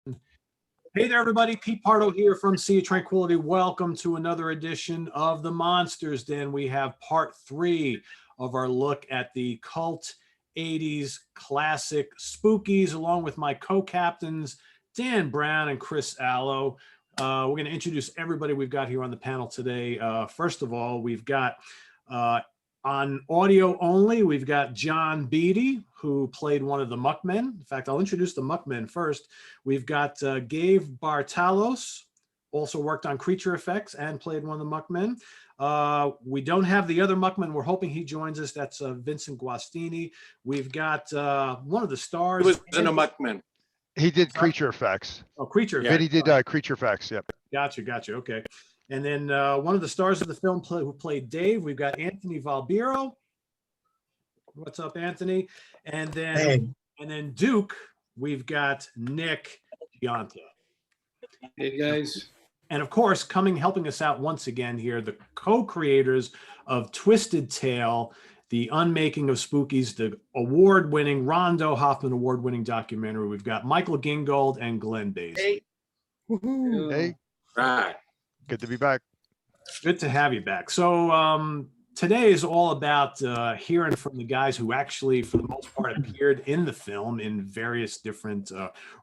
Hey there, everybody. Pete Pardo here from Sea of Tranquility. Welcome to another edition of The Monsters Den. We have part 3 of our look at the cult 80s classic Spookies, along with my co-captains, Dan Brown and Chris Allo. We're going to introduce everybody we've got here on the panel today. First of all, we've got on audio only, we've got John Beatty, who played one of the Muckmen. In fact, I'll introduce the Muckmen first. We've got Gabe Bartalos, also worked on creature effects and played one of the Muckmen. We don't have the other Muckman. We're hoping he joins us. That's Vincent Guastini. We've got one of the stars. He was in a Muckman. He did creature effects. Oh, creature Yeah, effects. he did creature effects, yep. Gotcha. Okay. And then one of the stars of the film who played Dave, we've got Anthony Valbiro. What's up, Anthony? And then Duke, we've got Nick Gionta. Hey, guys. And of course, helping us out once again here, the co-creators of Twisted Tale, the Unmaking of Spookies, the award-winning Rondo-Hatton award-winning documentary. We've got Michael Gingold and Glen Baisley. Hey. Hey. Right. Good to be back. Good to have you back. So today is all about hearing from the guys who actually, for the most part, appeared in the film in various different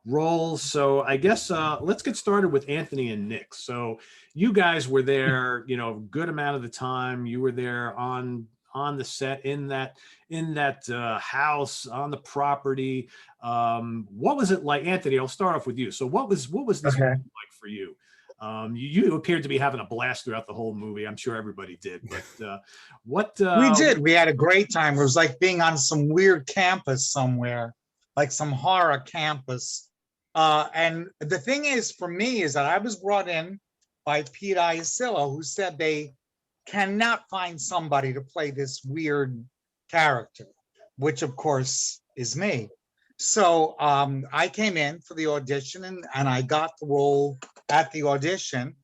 roles. So I guess let's get started with Anthony and Nick. So you guys were there, a good amount of the time. You were there on the set in that house on the property. What was it like, Anthony? I'll start off with you. So what was this like for you? You appeared to be having a blast throughout the whole movie. I'm sure everybody did. But we did. We had a great time. It was like being on some weird campus somewhere, like some horror campus. And the thing is, for me, is that I was brought in by Pete Pardo, who said they cannot find somebody to play this weird character, which of course is me. So I came in for the audition and I got the role at the audition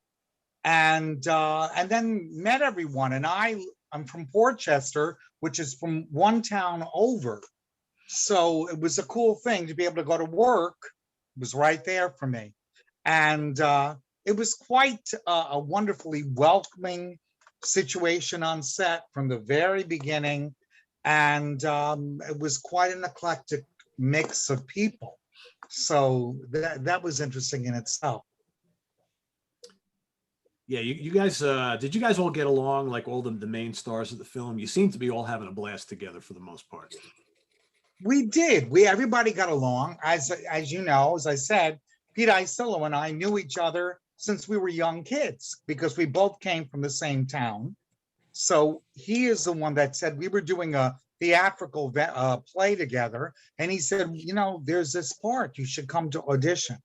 and then met everyone. And I'm from Portchester, which is from one town over. So it was a cool thing to be able to go to work. It was right there for me. And it was quite a wonderfully welcoming situation on set from the very beginning. And it was quite an eclectic mix of people. So that was interesting in itself. Yeah, you guys, did you guys all get along like all the main stars of the film? You seem to be all having a blast together for the most part. We did. Everybody got along. As you know, as I said, Pete Pardo and I knew each other since we were young kids because we both came from the same town. So he is the one that said we were doing a theatrical play together, and he said, there's this part, you should come to audition.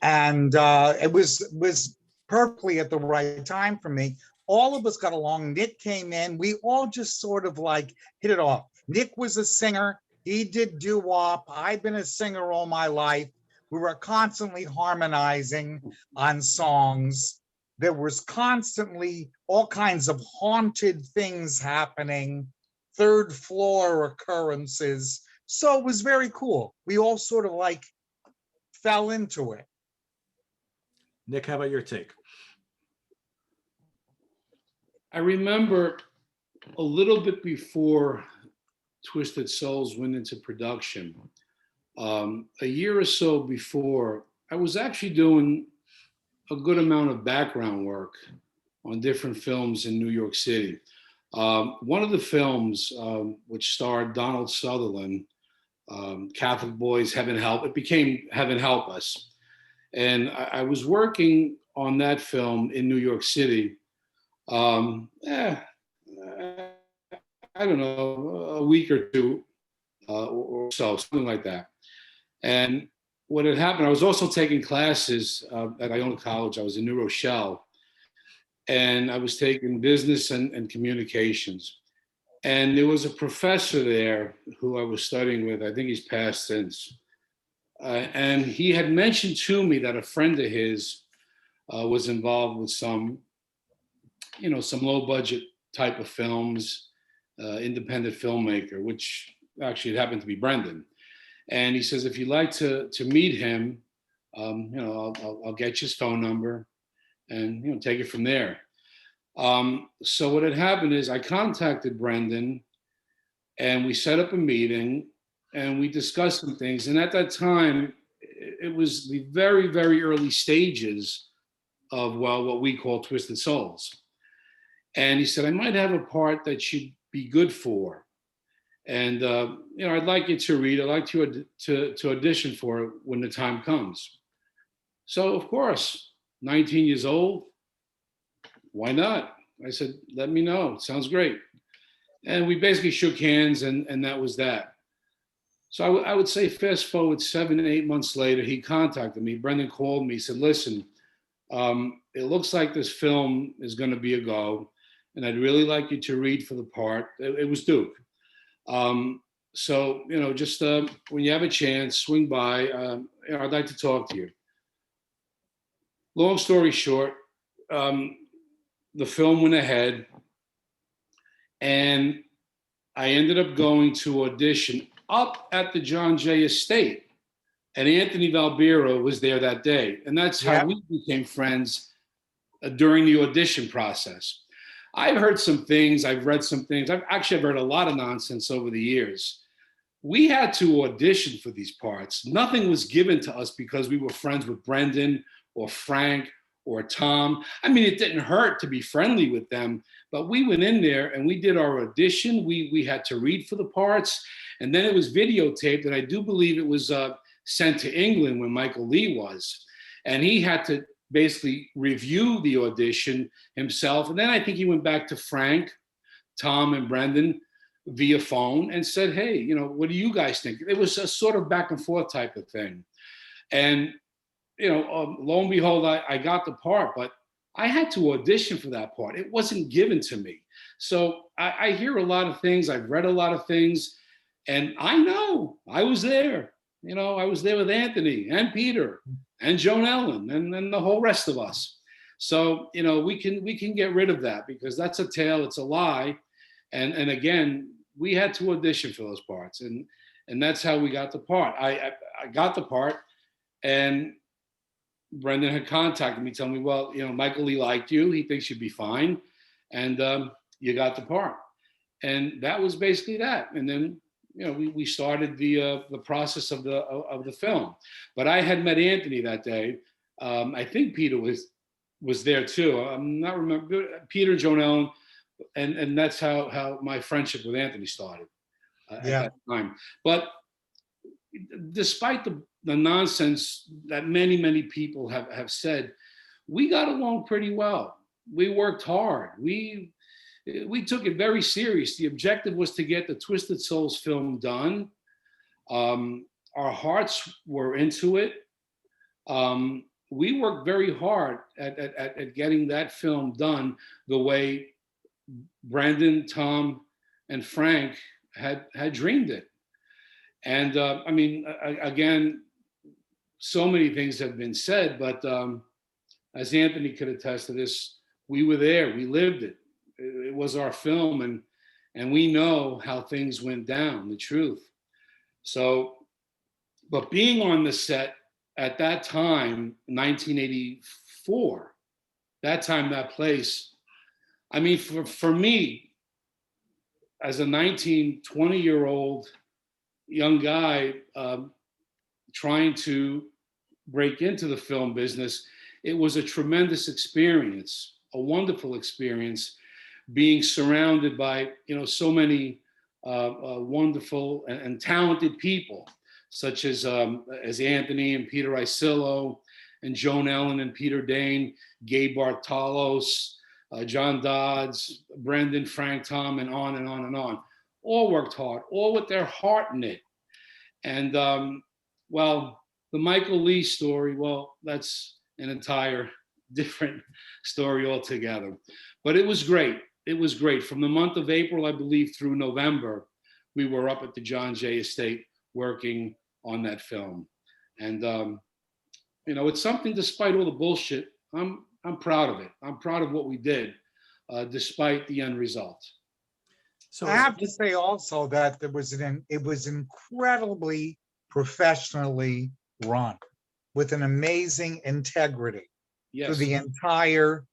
And it was perfectly at the right time for me. All of us got along. Nick came in. We all just sort of like hit it off. Nick was a singer. He did doo-wop. I've been a singer all my life. We were constantly harmonizing on songs. There was constantly all kinds of haunted things happening, third floor occurrences. So it was very cool. We all sort of like fell into it. Nick, how about your take? I remember a little bit before Twisted Souls went into production, a year or so before, I was actually doing a good amount of background work on different films in New York City. One of the films, which starred Donald Sutherland, Catholic Boys, Heaven Help, it became Heaven Help Us. And I was working on that film in New York City, I don't know, a week or two or so, something like that. And what had happened, I was also taking classes at Iona College. I was in New Rochelle. And I was taking business and communications. And there was a professor there who I was studying with. I think he's passed since. And he had mentioned to me that a friend of his was involved with some low budget type of films, independent filmmaker, which actually it happened to be Brendan. And he says, if you'd like to meet him, I'll get you his phone number and, take it from there. So what had happened is I contacted Brendan and we set up a meeting and we discussed some things. And at that time, it was the very, very early stages of, what we call Twisted Souls. And he said, I might have a part that you'd be good for. And, I'd like you to read, I'd like you to audition for it when the time comes. So, of course, 19 years old, why not? I said, let me know. Sounds great. And we basically shook hands and that was that. So I would say fast forward 7 to 8 months later, he contacted me. Brendan called me, said, listen, it looks like this film is going to be a go. And I'd really like you to read for the part. It was Duke. So, just when you have a chance, swing by. I'd like to talk to you. Long story short, the film went ahead and I ended up going to audition up at the John Jay Estate. And Anthony Valbiro was there that day. And that's how we became friends during the audition process. I've heard some things, I've read some things. I've heard a lot of nonsense over the years. We had to audition for these parts. Nothing was given to us because we were friends with Brendan or Frank or Tom. I mean, it didn't hurt to be friendly with them, but we went in there and we did our audition. We had to read for the parts, and then it was videotaped, and I do believe it was sent to England when Michael Lee was, and he had to basically review the audition himself. And then I think he went back to Frank, Tom, and Brendan via phone and said, hey, what do you guys think? It was a sort of back and forth type of thing. And, lo and behold, I got the part, but I had to audition for that part. It wasn't given to me. So I hear a lot of things. I've read a lot of things, and I know I was there. I was there with Anthony and Peter and Joan Ellen and the whole rest of us. So, we can get rid of that because that's a tale, it's a lie. And again, we had to audition for those parts. And that's how we got the part. I got the part, and Brendan had contacted me, telling me, well, Michael Lee liked you. He thinks you'd be fine. And you got the part. And that was basically that. And then, we started the process of the film. But I had met Anthony that day. I think Peter was there too. I'm not remember Peter, Joan Ellen, and that's how my friendship with Anthony started at that time. But despite the nonsense that many people have said, we got along pretty well. We worked hard. We took it very serious. The objective was to get the Twisted Souls film done. Our hearts were into it. We worked very hard at getting that film done the way Brendan, Tom, and Frank had dreamed it. And again, so many things have been said, but as Anthony could attest to this, we were there, we lived it. It was our film, and we know how things went down, the truth. So, but being on the set at that time, 1984, that time, that place, for me, as a 20-year-old young guy trying to break into the film business, it was a tremendous experience, a wonderful experience, being surrounded by so many wonderful and talented people, such as Anthony and Peter Isillo and Joan Ellen and Peter Dane, Gabe Bartalos, John Dodds, Brendan, Frank, Tom, and on and on and on. All worked hard, all with their heart in it. And the Michael Lee story, that's an entire different story altogether. But it was great. It was great. From the month of April, I believe, through November, we were up at the John Jay Estate working on that film. And, it's something, despite all the bullshit, I'm proud of it. I'm proud of what we did, despite the end result. So I have to say also that it was incredibly professionally run. with an amazing integrity through Yes. the entire.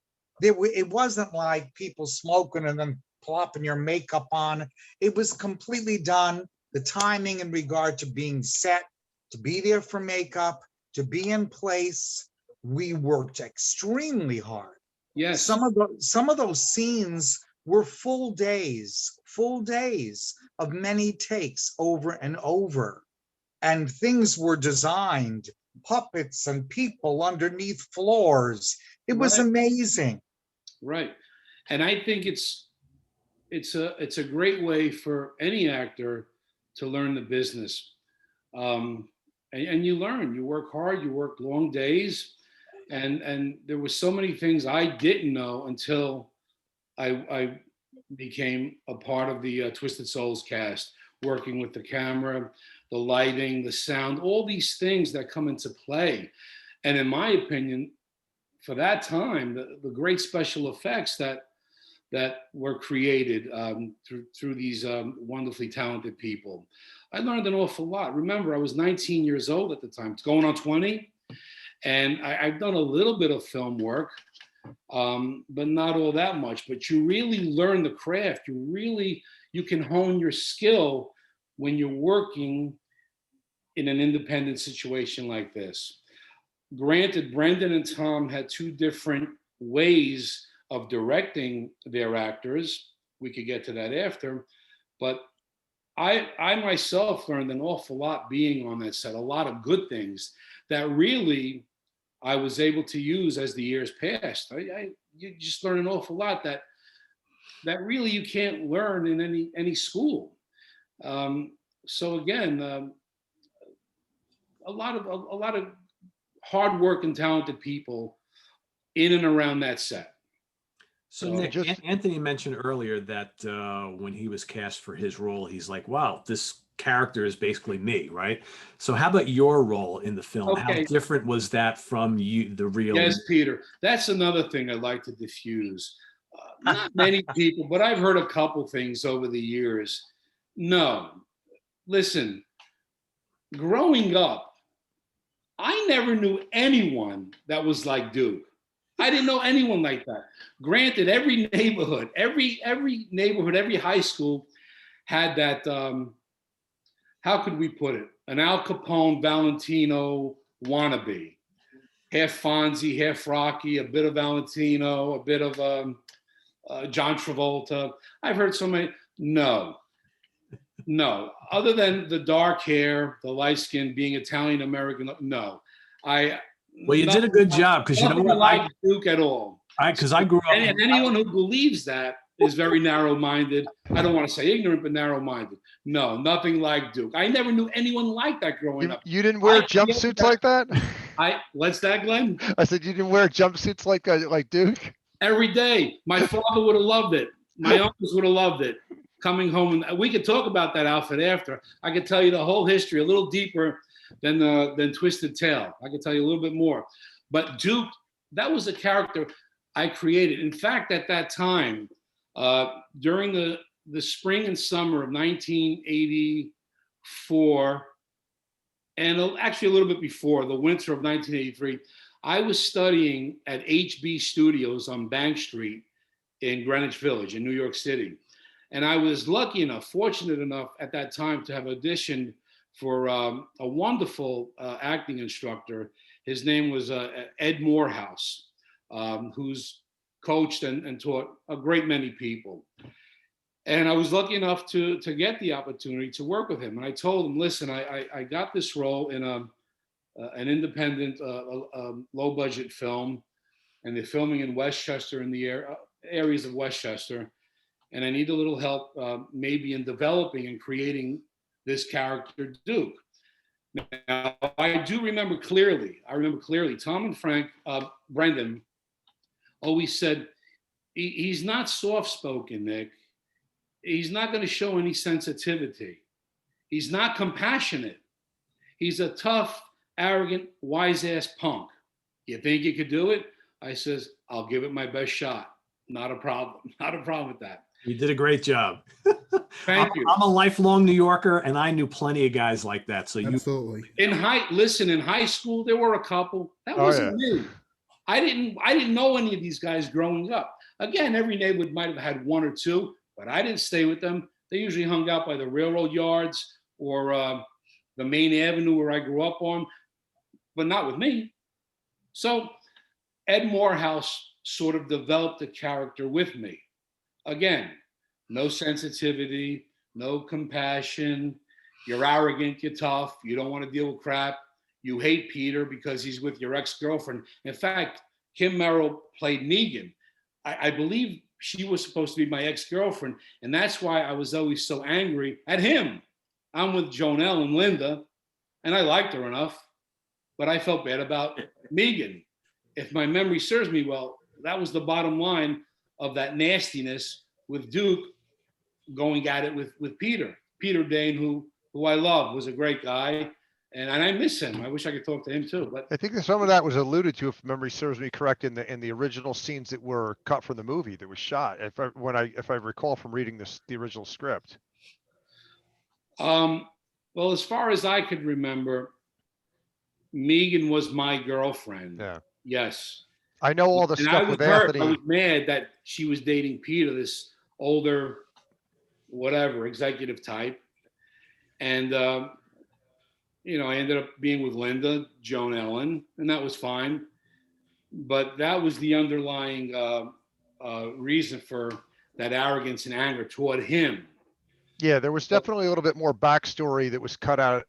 It wasn't like people smoking and then plopping your makeup on. It was completely done. The timing in regard to being set, to be there for makeup, to be in place. We worked extremely hard. Yes. Some of those scenes were full days of many takes over and over. And things were designed, puppets and people underneath floors. It was Right. amazing. Right. And I think it's a great way for any actor to learn the business. And you learn, you work hard, you work long days. And there were so many things I didn't know until I became a part of the Twisted Souls cast, working with the camera, the lighting, the sound, all these things that come into play. And in my opinion, for that time, the great special effects that were created through these wonderfully talented people. I learned an awful lot. Remember, I was 19 years old at the time. It's going on 20. And I've done a little bit of film work, but not all that much. But you really learn the craft. You can hone your skill when you're working in an independent situation like this. Granted, Brendan and Tom had two different ways of directing their actors. We could get to that after, but I myself learned an awful lot being on that set, a lot of good things that really I was able to use as the years passed. You just learn an awful lot that really you can't learn in any school. So again, a lot of hard work and talented people in and around that set. So So Nick, just- Anthony mentioned earlier that when he was cast for his role, he's like, wow, this character is basically me, right? So how about your role in the film? How Okay. different was that from you, the real? Yes, Peter. That's another thing I'd like to diffuse. Not many people, but I've heard a couple things over the years. No, listen, growing up, I never knew anyone that was like Duke. I didn't know anyone like that. Granted, every neighborhood, every neighborhood, every high school had that, how could we put it? An Al Capone, Valentino wannabe. Half Fonzie, half Rocky, a bit of Valentino, a bit of John Travolta. I've heard so many. No. Other than the dark hair, the light skin, being Italian American, no. Well, you did a good job because you know what? Like Duke at all. Because I grew up. And anyone who believes that is very narrow-minded. I don't want to say ignorant, but narrow-minded. No, nothing like Duke. I never knew anyone like that growing up. You didn't wear I jumpsuits like that? What's that, Glenn? I said you didn't wear jumpsuits like Duke? Every day. My father would have loved it. My uncles would have loved it. Coming home, and we could talk about that outfit after. I could tell you the whole history, a little deeper than Twisted Tail. I could tell you a little bit more. But Duke, that was a character I created. In fact, at that time, during the spring and summer of 1984, and actually a little bit before, the winter of 1983, I was studying at HB Studios on Bank Street in Greenwich Village in New York City. And I was lucky enough, fortunate enough at that time to have auditioned for a wonderful acting instructor. His name was Ed Morehouse, who's coached and taught a great many people. And I was lucky enough to get the opportunity to work with him. And I told him, listen, I got this role in an independent, low budget film, and they're filming in Westchester, in the areas of Westchester. And I need a little help maybe in developing and creating this character, Duke. Now, I remember clearly, Tom and Frank, Brendan, always said, he's not soft-spoken, Nick. He's not going to show any sensitivity. He's not compassionate. He's a tough, arrogant, wise-ass punk. You think you could do it? I says, I'll give it my best shot. Not a problem. Not a problem with that. You did a great job. Thank you. I'm a lifelong New Yorker, and I knew plenty of guys like that. So Absolutely. In high school, there were a couple. That Oh, wasn't me. I didn't know any of these guys growing up. Again, every neighborhood might have had one or two, but I didn't stay with them. They usually hung out by the railroad yards or the main avenue where I grew up on, but not with me. So Ed Morehouse sort of developed a character with me. Again, no sensitivity, no compassion. You're arrogant, you're tough, you don't want to deal with crap. You hate Peter because he's with your ex-girlfriend. In fact, Kim Merrill played Megan. I believe she was supposed to be my ex-girlfriend, and that's why I was always so angry at him. I'm with Jonelle and Linda, and I liked her enough, but I felt bad about Megan. If my memory serves me well, that was the bottom line of that nastiness with Duke going at it with Peter. Peter Dane, who I love, was a great guy. And I miss him. I wish I could talk to him too. But I think that some of that was alluded to, if memory serves me correct, in the original scenes that were cut from the movie that was shot. If I recall from reading the original script. well, as far as I could remember, Megan was my girlfriend. Yeah. Yes. I know all the And I stuff was with hurt. Anthony. I was mad that she was dating Peter, this older, whatever, executive type. And I ended up being with Linda, Joan Ellen, and that was fine. But that was the underlying reason for that arrogance and anger toward him. Yeah, there was definitely a little bit more backstory that was cut out,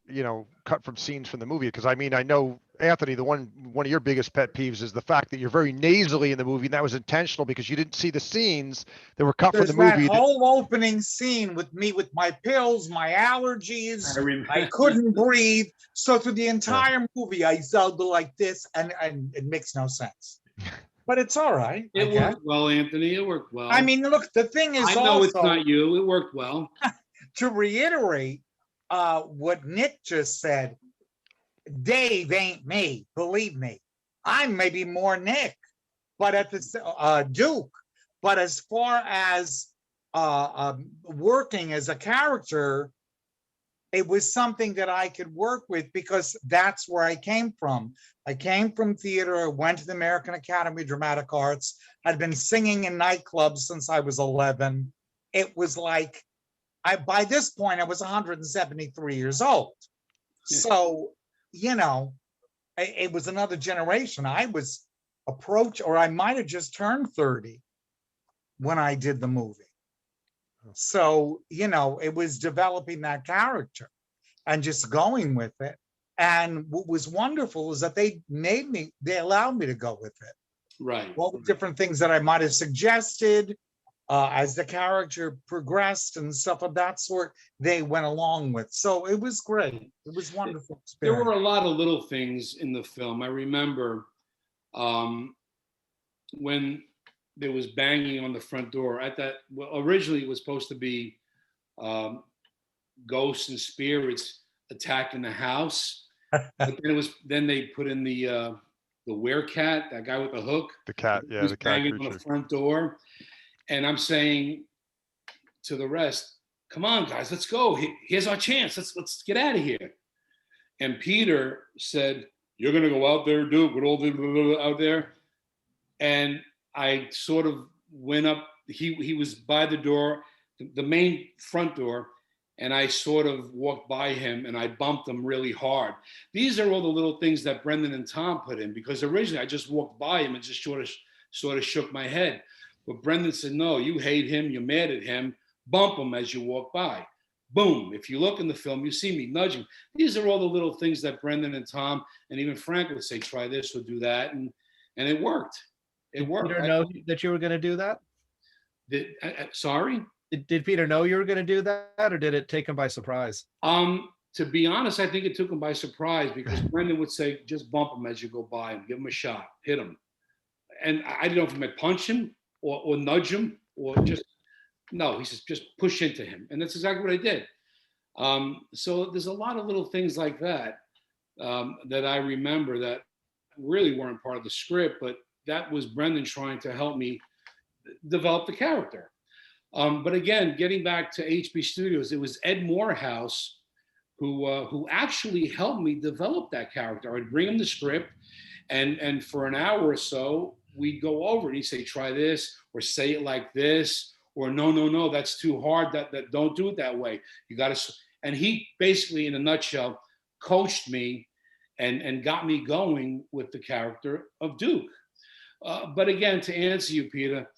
cut from scenes from the movie. Because I know, Anthony, one of your biggest pet peeves is the fact that you're very nasally in the movie, and that was intentional because you didn't see the scenes that were cut There's from the movie. that whole opening scene with me with my pills, my allergies. I couldn't breathe. So through the entire movie, I sounded like this, and it makes no sense. But it's all right. It worked well, Anthony. It worked well. I mean, look, the thing is, I know also, it's not you. It worked well. to reiterate what Nick just said, Dave ain't me, believe me. I'm maybe more Nick, but at the Duke. But as far as working as a character, it was something that I could work with because that's where I came from. I came from theater. I went to the American Academy of Dramatic Arts. I'd been singing in nightclubs since I was 11. It was like, by this point, I was 173 years old. Yeah. So, it was another generation. I was or I might have just turned 30 when I did the movie. So, it was developing that character and just going with it. And what was wonderful is that they allowed me to go with it. Right. All the different things that I might have suggested as the character progressed and stuff of that sort, they went along with. So it was great. It was wonderful experience. There were a lot of little things in the film. I remember when there was banging on the front door. Originally it was supposed to be ghosts and spirits attacking the house. But then they put in the werecat, that guy with the hook. The cat, yeah, the cat banging creature on the front door. And I'm saying to the rest, come on, guys, let's go. Here's our chance. Let's get out of here. And Peter said, you're going to go out there, Duke, with all the out there. And I sort of went up. He was by the door, the main front door, and I sort of walked by him and I bumped him really hard. These are all the little things that Brendan and Tom put in, because originally I just walked by him and just sort of shook my head. But Brendan said, no, you hate him, you're mad at him, bump him as you walk by. Boom. If you look in the film, you see me nudging. These are all the little things that Brendan and Tom and even Frank would say, try this or do that. And it worked. It worked. Did Peter know that you were going to do that? Sorry? Did Peter know you were going to do that, or did it take him by surprise? To be honest, I think it took him by surprise, because Brendan would say, just bump him as you go by him, give him a shot, hit him. And I didn't know if he might punch him or nudge him or no, he says, just push into him. And that's exactly what I did. So there's a lot of little things like that that I remember that really weren't part of the script, but that was Brendan trying to help me develop the character. But again, getting back to HB Studios, it was Ed Morehouse who actually helped me develop that character. I'd bring him the script, and for an hour or so, we'd go over it. He'd say, try this, or say it like this, or no, that's too hard. That don't do it that way. You got to. And he basically, in a nutshell, coached me and got me going with the character of Duke. But again, to answer you, Peter,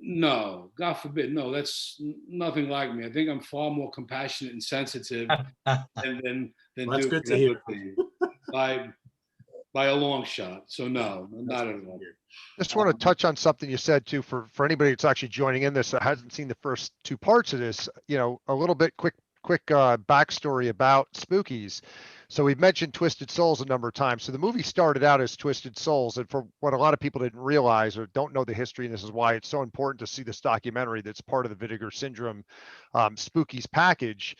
no, God forbid, no, that's nothing like me. I think I'm far more compassionate and sensitive than That's Duke good to hear. By a long shot. So no, not at all. Just want to touch on something you said too, for anybody that's actually joining in this that hasn't seen the first two parts of this, a little bit quick backstory about Spookies. So we've mentioned Twisted Souls a number of times. So the movie started out as Twisted Souls, and for what a lot of people didn't realize or don't know the history, and this is why it's so important to see this documentary that's part of the Vinegar Syndrome Spookies package,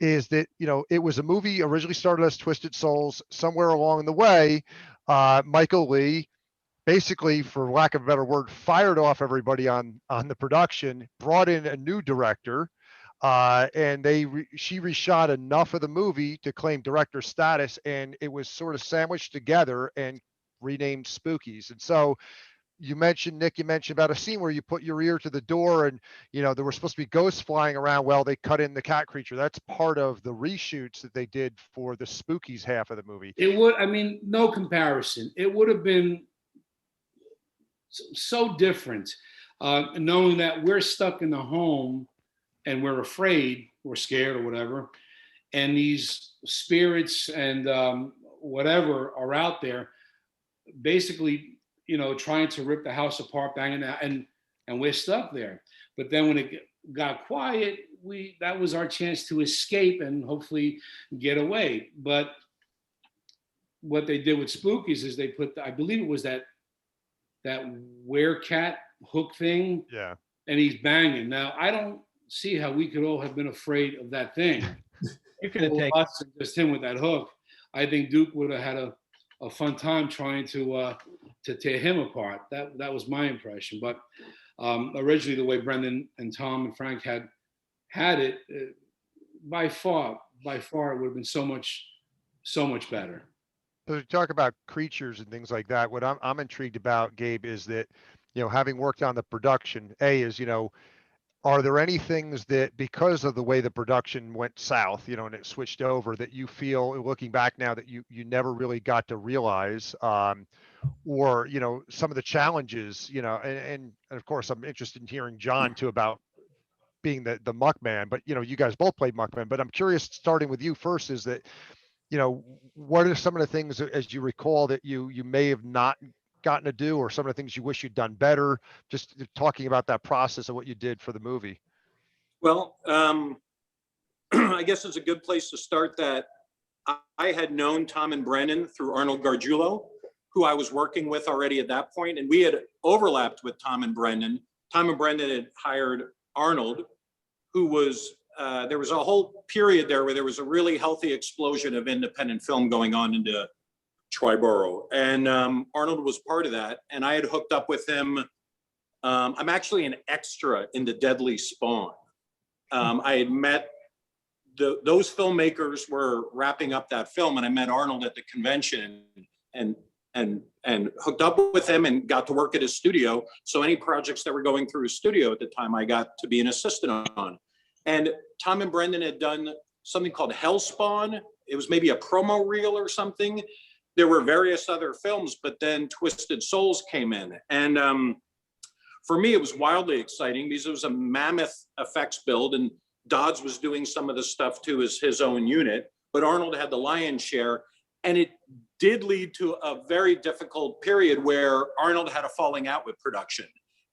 is that, it was a movie originally started as Twisted Souls. Somewhere along the way, Michael Lee, basically, for lack of a better word, fired off everybody on the production, brought in a new director, and she reshot enough of the movie to claim director status, and it was sort of sandwiched together and renamed Spookies. And so Nick, you mentioned about a scene where you put your ear to the door and, there were supposed to be ghosts flying around. Well, they cut in the cat creature. That's part of the reshoots that they did for the Spookies half of the movie. No comparison. It would have been so different, knowing that we're stuck in the home and we're afraid, we're scared or whatever, and these spirits and whatever are out there, basically, trying to rip the house apart, banging out, and we're stuck there. But then when it got quiet, that was our chance to escape and hopefully get away. But what they did with Spookies is they put, I believe it was that werecat hook thing. Yeah. And he's banging. Now, I don't see how we could all have been afraid of that thing. You could have taken us and just him with that hook. I think Duke would have had a fun time trying to tear him apart. That was my impression. But originally, the way Brendan and Tom and Frank had it, by far, it would have been so much better. So to talk about creatures and things like that, what I'm intrigued about, Gabe, is that, having worked on the production, are there any things that, because of the way the production went south, and it switched over, that you feel, looking back now, that you never really got to realize, or, some of the challenges, and of course, I'm interested in hearing John too about being the Muckman, but, you guys both played Muckman, but I'm curious, starting with you first, is that, what are some of the things, as you recall, that you may have not gotten to do, or some of the things you wish you'd done better, just talking about that process of what you did for the movie? Well, I guess it's a good place to start that I had known Tom and Brendan through Arnold Gargiulo, who I was working with already at that point, and we had overlapped with Tom and Brendan. Tom and Brendan had hired Arnold, who was there was a whole period there where there was a really healthy explosion of independent film going on into Triborough, and Arnold was part of that, and I had hooked up with him. I'm actually an extra in The Deadly Spawn. I had met those filmmakers were wrapping up that film, and I met Arnold at the convention and hooked up with him and got to work at his studio. So any projects that were going through his studio at the time, I got to be an assistant on. And Tom and Brendan had done something called Hellspawn. It was maybe a promo reel or something. There were various other films, but then Twisted Souls came in. And for me, it was wildly exciting because it was a mammoth effects build, and Dodds was doing some of the stuff too as his own unit, but Arnold had the lion's share. And it did lead to a very difficult period where Arnold had a falling out with production.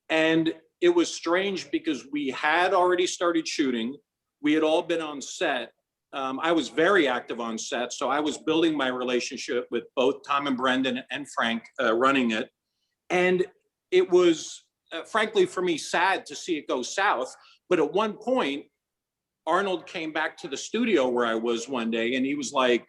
And it was strange because we had already started shooting. We had all been on set. I was very active on set. So I was building my relationship with both Tom and Brendan and Frank running it. And it was, frankly, for me, sad to see it go south. But at one point, Arnold came back to the studio where I was one day, and he was like,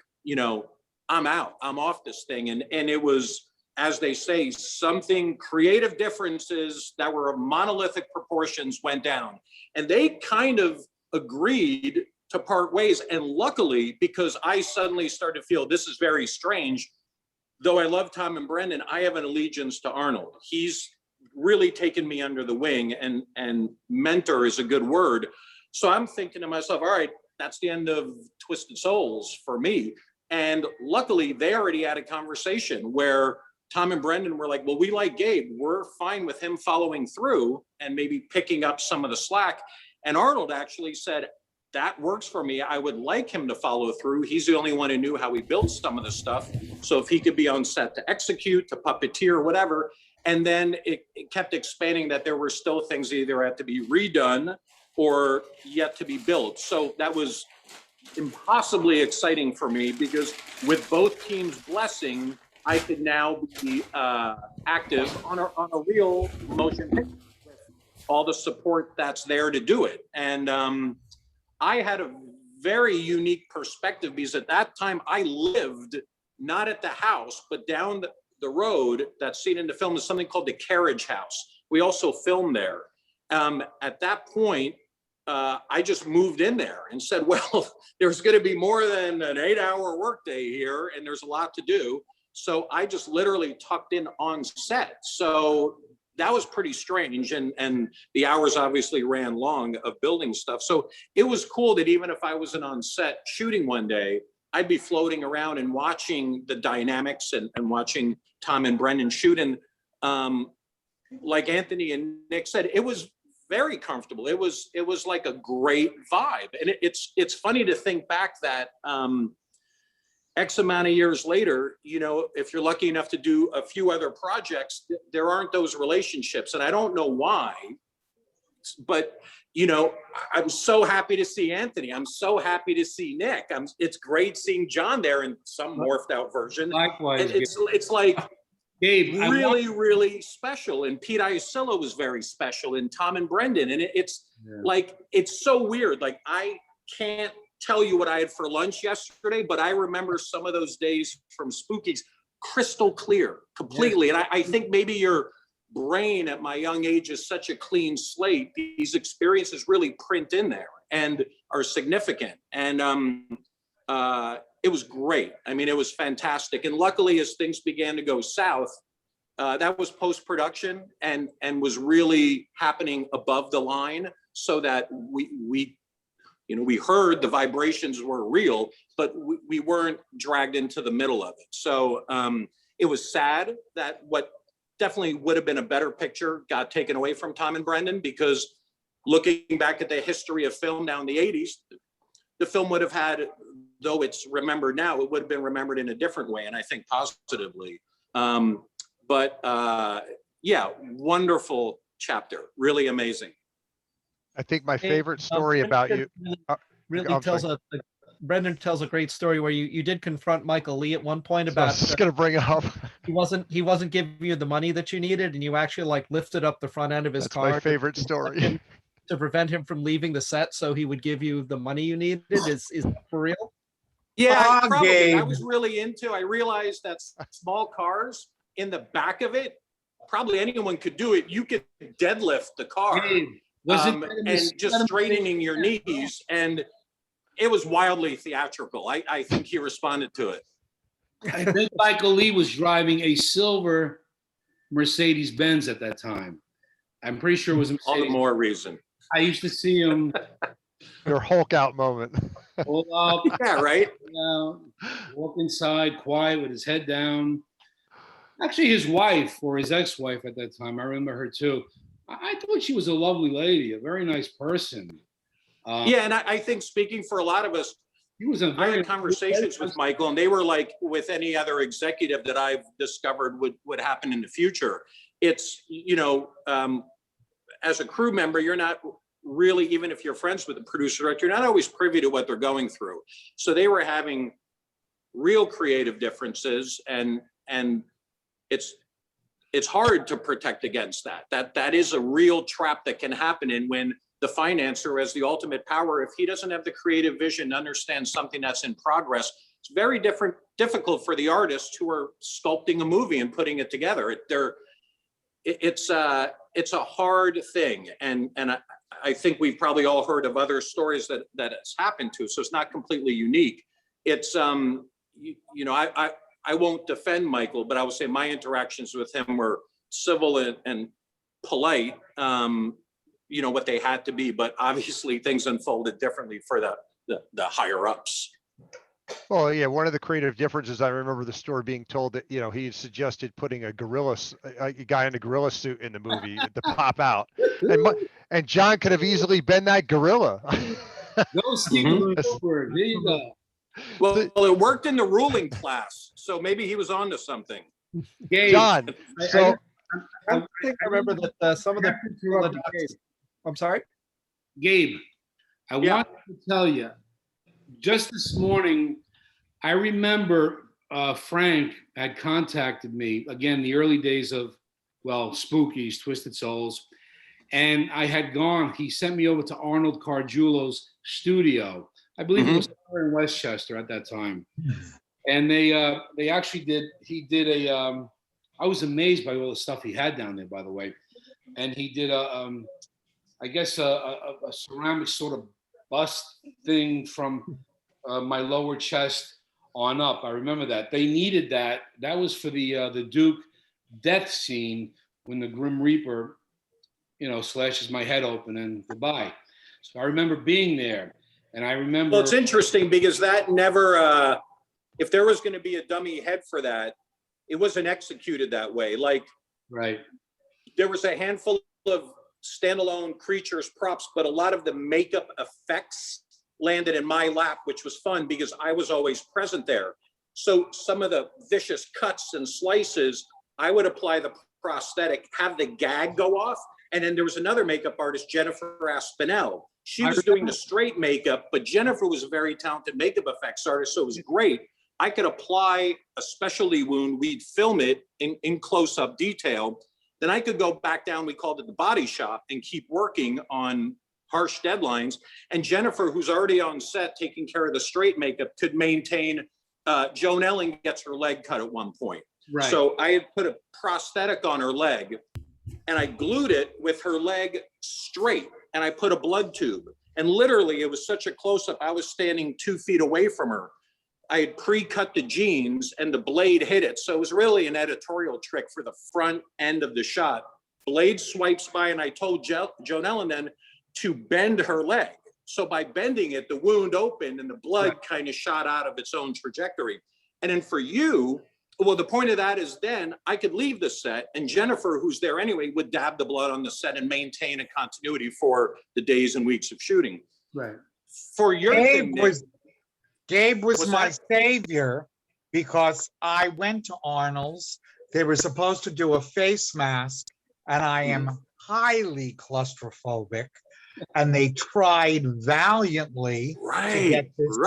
I'm out. I'm off this thing. And it was as they say, something creative differences that were of monolithic proportions went down. And they kind of agreed to part ways. And luckily, because I suddenly started to feel this is very strange, though I love Tom and Brendan, I have an allegiance to Arnold. He's really taken me under the wing, and mentor is a good word. So I'm thinking to myself, all right, that's the end of Twisted Souls for me. And luckily, they already had a conversation where Tom and Brendan were like, well, we like Gabe. We're fine with him following through and maybe picking up some of the slack. And Arnold actually said, that works for me. I would like him to follow through. He's the only one who knew how we built some of the stuff. So if he could be on set to execute, to puppeteer, whatever. And then it kept expanding that there were still things that either had to be redone or yet to be built. So that was impossibly exciting for me, because with both teams' blessing, I could now be active on a real motion picture with all the support that's there to do it. And I had a very unique perspective, because at that time I lived not at the house, but down the road. That's seen in the film is something called the Carriage House. We also filmed there. At that point, I just moved in there and said, well, there's going to be more than an 8-hour workday here, and there's a lot to do. So I just literally tucked in on set. So that was pretty strange. And the hours obviously ran long of building stuff. So it was cool that even if I wasn't on set shooting one day, I'd be floating around and watching the dynamics and watching Tom and Brendan shoot. And like Anthony and Nick said, it was very comfortable. It was like a great vibe. And it's funny to think back that X amount of years later, you know, if you're lucky enough to do a few other projects, there aren't those relationships. And I don't know why, but, you know, I'm so happy to see Anthony. I'm so happy to see Nick. It's great seeing John there in some morphed out version. Likewise. It's like Gabe, really special. And Pete Iacillo was very special, and Tom and Brendan. And it's like, it's so weird. Like, I can't tell you what I had for lunch yesterday, but I remember some of those days from Spookies crystal clear, completely. And I think maybe your brain at my young age is such a clean slate. These experiences really print in there and are significant. And it was great. I mean, it was fantastic. And luckily, as things began to go south, that was post-production and was really happening above the line, so that we heard the vibrations were real, but we weren't dragged into the middle of it. So it was sad that what definitely would have been a better picture got taken away from Tom and Brendan, because looking back at the history of film now in the 80s, the film would have had, though it's remembered now, it would have been remembered in a different way, and I think positively. Yeah, wonderful chapter, really amazing. I think my favorite story about you. Really tells Brendan tells a great story where you did confront Michael Lee at one point about. I was just gonna bring it up. He wasn't giving you the money that you needed, and you actually like lifted up the front end of his car. That's my favorite story. To prevent him from leaving the set, so he would give you the money you needed. Is that for real? Yeah, probably. I was really into. I realized that small cars in the back of it, probably anyone could do it. You could deadlift the car. And just straightening your knees, and it was wildly theatrical. I think he responded to it. I think Michael Lee was driving a silver Mercedes-Benz at that time. I'm pretty sure it was a Mercedes. All the more reason. I used to see him. Your Hulk out moment. Pull up. Yeah, right. Walk inside, quiet, with his head down. Actually, his wife, or his ex-wife at that time, I remember her too. I thought she was a lovely lady, a very nice person. Yeah, and I think speaking for a lot of us, I had conversations with Michael, and they were like with any other executive that I've discovered would happen in the future. It's, as a crew member, you're not really, even if you're friends with the producer director, you're not always privy to what they're going through. So they were having real creative differences, and it's hard to protect against that. That is a real trap that can happen. And when the financer has the ultimate power, if he doesn't have the creative vision to understand something that's in progress, it's very different difficult for the artists who are sculpting a movie and putting it together. It's a hard thing, and I think we've probably all heard of other stories that it's happened to. So it's not completely unique. It's I won't defend Michael, but I will say my interactions with him were civil and polite. What they had to be, but obviously things unfolded differently for the higher ups. Well, yeah, one of the creative differences, I remember the story being told that, he suggested putting a guy in a gorilla suit in the movie to pop out. And John could have easily been that gorilla. Go Steven Spielberg. There you go. Well, it worked in the ruling class, so maybe he was onto something. Gabe, John, so I think I remember that some of the I'm sorry? Gabe, I want to tell you, just this morning, I remember Frank had contacted me, again, the early days of, Spookies, Twisted Souls, and I had gone, he sent me over to Arnold Gargiulo's studio. I believe it was in Westchester at that time. And they actually I was amazed by all the stuff he had down there, by the way. And he did a ceramic sort of bust thing from my lower chest on up. I remember that. They needed that. That was for the Duke death scene when the Grim Reaper, slashes my head open and goodbye. So I remember being there. And I remember. Well, it's interesting because that never, if there was going to be a dummy head for that, it wasn't executed that way. Right. There was a handful of standalone creatures props, but a lot of the makeup effects landed in my lap, which was fun because I was always present there. So some of the vicious cuts and slices, I would apply the prosthetic, have the gag go off. And then there was another makeup artist, Jennifer Aspinell. She was doing the straight makeup, but Jennifer was a very talented makeup effects artist, so it was great. I could apply a specialty wound, we'd film it in close-up detail. Then I could go back down, we called it the body shop, and keep working on harsh deadlines. And Jennifer, who's already on set taking care of the straight makeup, could maintain, Joan Ellen gets her leg cut at one point. Right. So I had put a prosthetic on her leg and I glued it with her leg straight and I put a blood tube. And literally it was such a close-up, I was standing 2 feet away from her. I had pre-cut the jeans and the blade hit it. So it was really an editorial trick for the front end of the shot. Blade swipes by and I told Joan Ellen then to bend her leg. So by bending it, the wound opened and the blood kind of shot out of its own trajectory. And then for you, well, the point of that is then I could leave the set and Jennifer, who's there anyway, would dab the blood on the set and maintain a continuity for the days and weeks of shooting. Right. For your thing, Nick, Gabe was my savior because I went to Arnold's. They were supposed to do a face mask and I am highly claustrophobic. And they tried valiantly to get this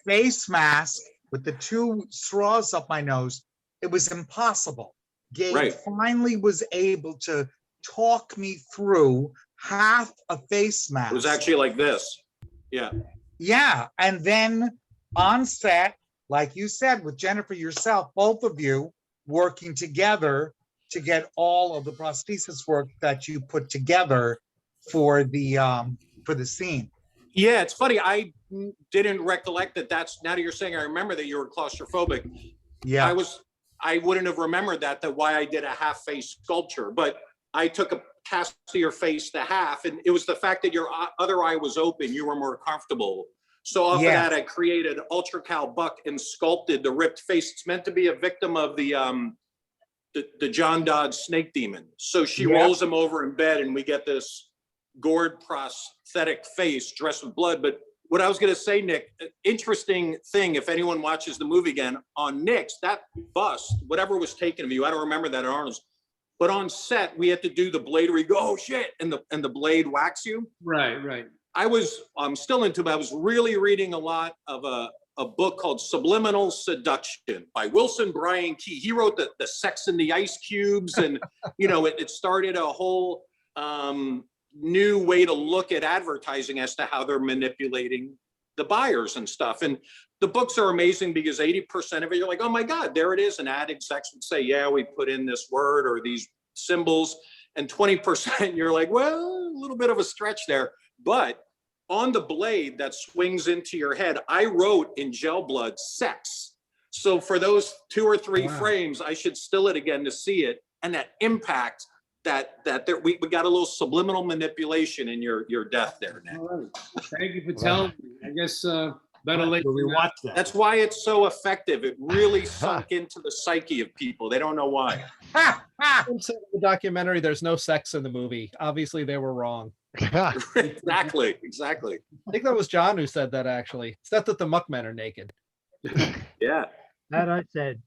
face mask with the 2 straws up my nose. It was impossible. Gabe finally was able to talk me through half a face mask. It was actually like this. Yeah. Yeah. And then on set, like you said, with Jennifer yourself, both of you working together to get all of the prosthesis work that you put together for the scene. Yeah, it's funny. I didn't recollect that. Now that you're saying, I remember that you were claustrophobic. Yeah, I wouldn't have remembered that why I did a half face sculpture, but I took a cast of your face to half, and it was the fact that your other eye was open. You were more comfortable. So off of that, I created ultracal buck and sculpted the ripped face. It's meant to be a victim of the John Dodd snake demon. So she rolls him over in bed, and we get this gored prosthetic face dressed with blood. But what I was going to say, Nick, interesting thing, if anyone watches the movie again, on Nick's, that bust, whatever was taken of you, I don't remember that at Arnold's, but on set, we had to do the blade where you go, oh shit, and the blade whacks you. Right. I'm still into it, but I was really reading a lot of a book called Subliminal Seduction by Wilson Bryan Key. He wrote the Sex and the Ice Cubes, and it started a whole new way to look at advertising as to how they're manipulating the buyers and stuff. And the books are amazing because 80% of it, you're like, oh my God, there it is. And ad execs would say, yeah, we put in this word or these symbols. And 20%, you're like, well, a little bit of a stretch there. But on the blade that swings into your head, I wrote in gel blood, sex. So for those 2 or 3 frames, I should still it again to see it. And that impact that there, we got a little subliminal manipulation in your death there, Nick. All right. Thank you for telling me. I guess better late We than never. watched that. That's why it's so effective. It really sunk into the psyche of people. They don't know why. In the documentary, there's no sex in the movie. Obviously, they were wrong. Exactly. I think that was John who said that, actually. It's not that the Muckmen are naked. Yeah. That I said.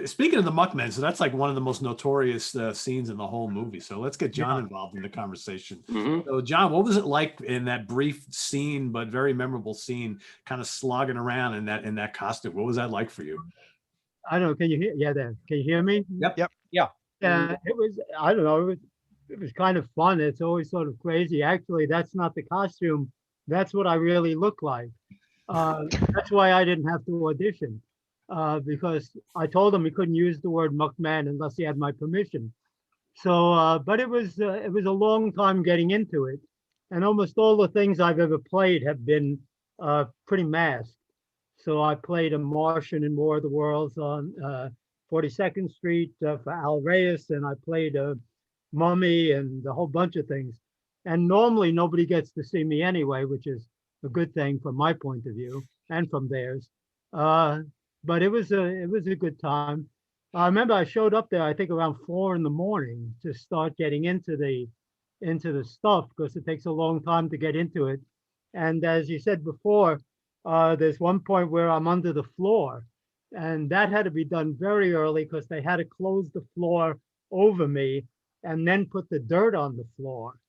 Speaking of the Muckmen, so that's like one of the most notorious scenes in the whole movie. So let's get John involved in the conversation. Mm-hmm. So John, what was it like in that brief scene, but very memorable scene, kind of slogging around in that costume? What was that like for you? I don't know. Can you hear? Yeah, there. Can you hear me? Yep. Yeah. It was. I don't know. It was kind of fun. It's always sort of crazy. Actually, that's not the costume. That's what I really look like. That's why I didn't have to audition. Because I told him he couldn't use the word Muckman unless he had my permission. So, but it was a long time getting into it, and almost all the things I've ever played have been pretty masked. So I played a Martian in War of the Worlds on 42nd Street for Al Reyes, and I played a mummy and a whole bunch of things. And normally nobody gets to see me anyway, which is a good thing from my point of view and from theirs. But it was a good time. I remember I showed up there, I think around 4 a.m. to start getting into the stuff, because it takes a long time to get into it. And as you said before, there's one point where I'm under the floor, and that had to be done very early because they had to close the floor over me and then put the dirt on the floor,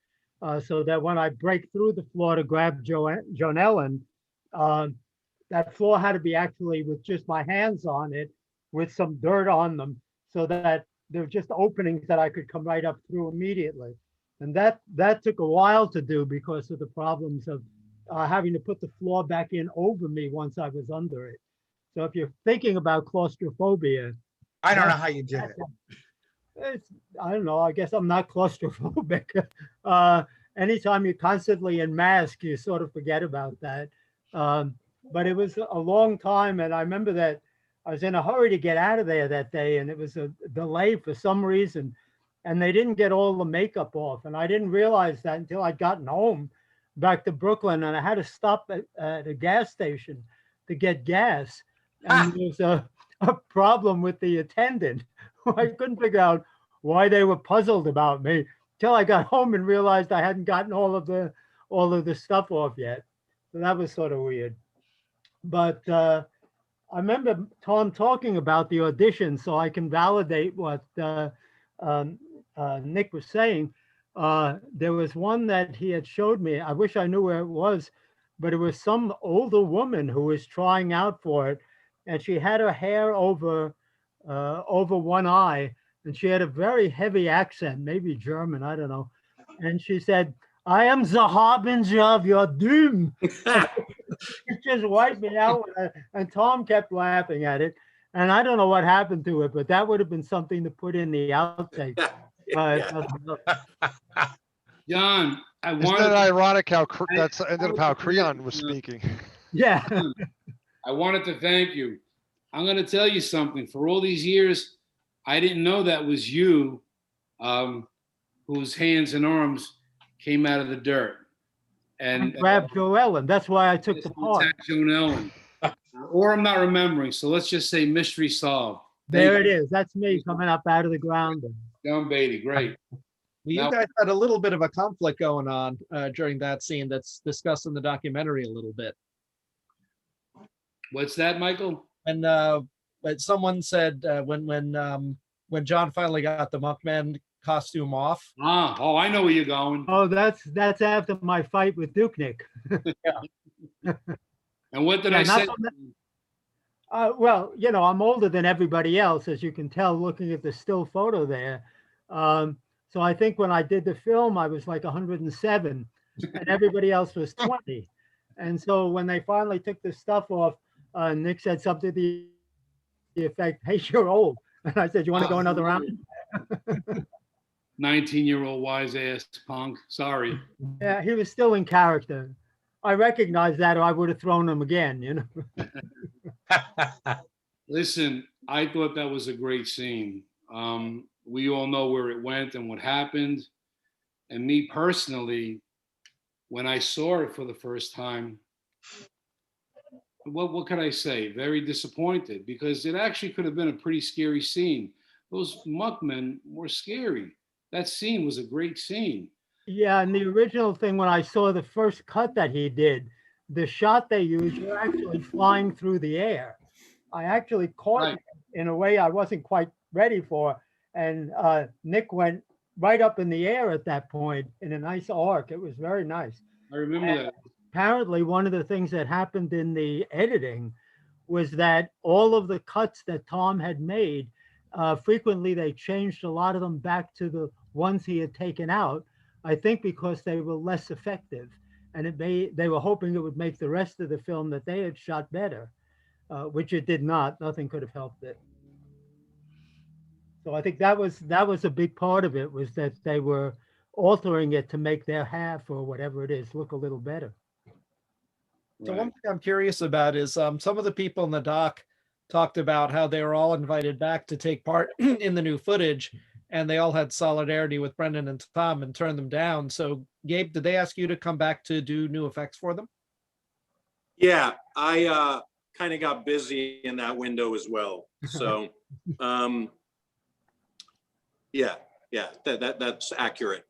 so that when I break through the floor to grab Joan Ellen, that floor had to be actually with just my hands on it with some dirt on them, so that there were just openings that I could come right up through immediately. And that took a while to do because of the problems of having to put the floor back in over me once I was under it. So if you're thinking about claustrophobia, I don't know how you did it. I don't know, I guess I'm not claustrophobic. Anytime you're constantly in mask, you sort of forget about that. But it was a long time, and I remember that I was in a hurry to get out of there that day, and it was a delay for some reason, and they didn't get all the makeup off, and I didn't realize that until I'd gotten home back to Brooklyn, and I had to stop at a gas station to get gas, and there was a problem with the attendant. I couldn't figure out why they were puzzled about me till I got home and realized I hadn't gotten all of the stuff off yet. So that was sort of weird. But I remember Tom talking about the audition, so I can validate what Nick was saying. There was one that he had showed me. I wish I knew where it was, but it was some older woman who was trying out for it, and she had her hair over one eye, and she had a very heavy accent, maybe German, I don't know. And she said, "I am the harbinger of your doom." It just wiped me out, and Tom kept laughing at it. And I don't know what happened to it, but that would have been something to put in the outtake. John, Isn't that ironic how that's ended up how Creon was speaking? Yeah. I wanted to thank you. I'm going to tell you something. For all these years, I didn't know that was you, whose hands and arms came out of the dirt. And grabbed Joan Ellen. That's why I took the part. Joan Ellen. Or I'm not remembering. So let's just say mystery solved. There it is. That's me coming up out of the ground. Down Beatty. Great. Well, you guys had a little bit of a conflict going on during that scene that's discussed in the documentary a little bit. What's that, Michael? And but someone said when John finally got the Muckman costume off. Oh, I know where you're going. Oh, that's after my fight with Duknik. And what did I say? Well, you know, I'm older than everybody else, as you can tell looking at the still photo there. So I think when I did the film, I was like 107, and everybody else was 20. And so when they finally took the stuff off, Nick said something to the effect, "Hey, you're old." And I said, "You want to go another round?" 19-year-old wise ass punk. Sorry. Yeah, he was still in character. I recognized that, or I would have thrown him again, you know. Listen, I thought that was a great scene. We all know where it went and what happened. And me personally, when I saw it for the first time, what could I say? Very disappointed, because it actually could have been a pretty scary scene. Those Muckmen were scary. That scene was a great scene. Yeah, and the original thing, when I saw the first cut that he did, the shot they used, you're actually flying through the air. I actually caught Right. it in a way I wasn't quite ready for. And Nick went right up in the air at that point in a nice arc. It was very nice. I remember that. Apparently, one of the things that happened in the editing was that all of the cuts that Tom had made, frequently they changed a lot of them back to the ones he had taken out, I think because they were less effective. And they were hoping it would make the rest of the film that they had shot better, which it did not. Nothing could have helped it. So I think that was a big part of it, was that they were altering it to make their half or whatever it is look a little better. So Right. one thing I'm curious about is some of the people in the doc talked about how they were all invited back to take part in the new footage, and they all had solidarity with Brendan and Tom and turned them down. So Gabe, did they ask you to come back to do new effects for them? Yeah, I kind of got busy in that window as well. So, yeah, that's accurate.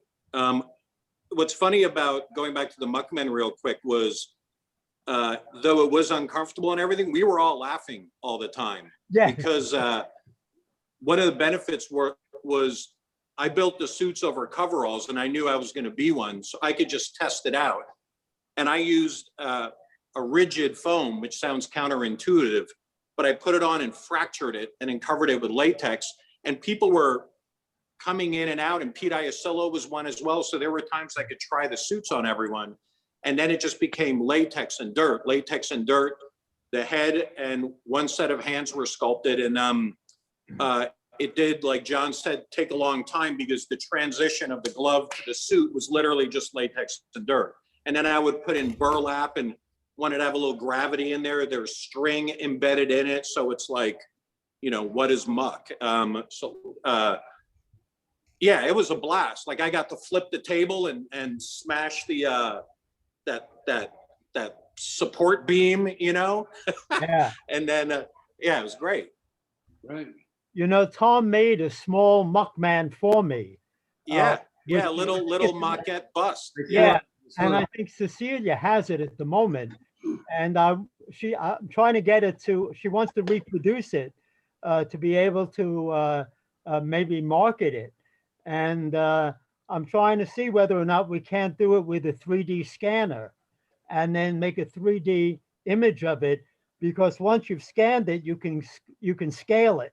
What's funny about going back to the Muckmen real quick was, though it was uncomfortable and everything, we were all laughing all the time. Yeah. Because one of the benefits was I built the suits over coveralls, and I knew I was going to be one, so I could just test it out. And I used a rigid foam, which sounds counterintuitive, but I put it on and fractured it and then covered it with latex. And people were coming in and out, and Pete Iacillo was one as well. So there were times I could try the suits on everyone. And then it just became latex and dirt. The head and one set of hands were sculpted. And it did, like John said, take a long time, because the transition of the glove to the suit was literally just latex and dirt. And then I would put in burlap and wanted to have a little gravity in there. There's string embedded in it. So it's like, what is muck? Yeah, it was a blast. Like, I got to flip the table and smash the that support beam, Yeah. And then yeah, it was great. Right. Tom made a small Muckman for me. Yeah, with- little maquette bust. Yeah. And I think Cecilia has it at the moment. And I'm trying to get it she wants to reproduce it to be able to maybe market it. And I'm trying to see whether or not we can't do it with a 3D scanner and then make a 3D image of it, because once you've scanned it, you can scale it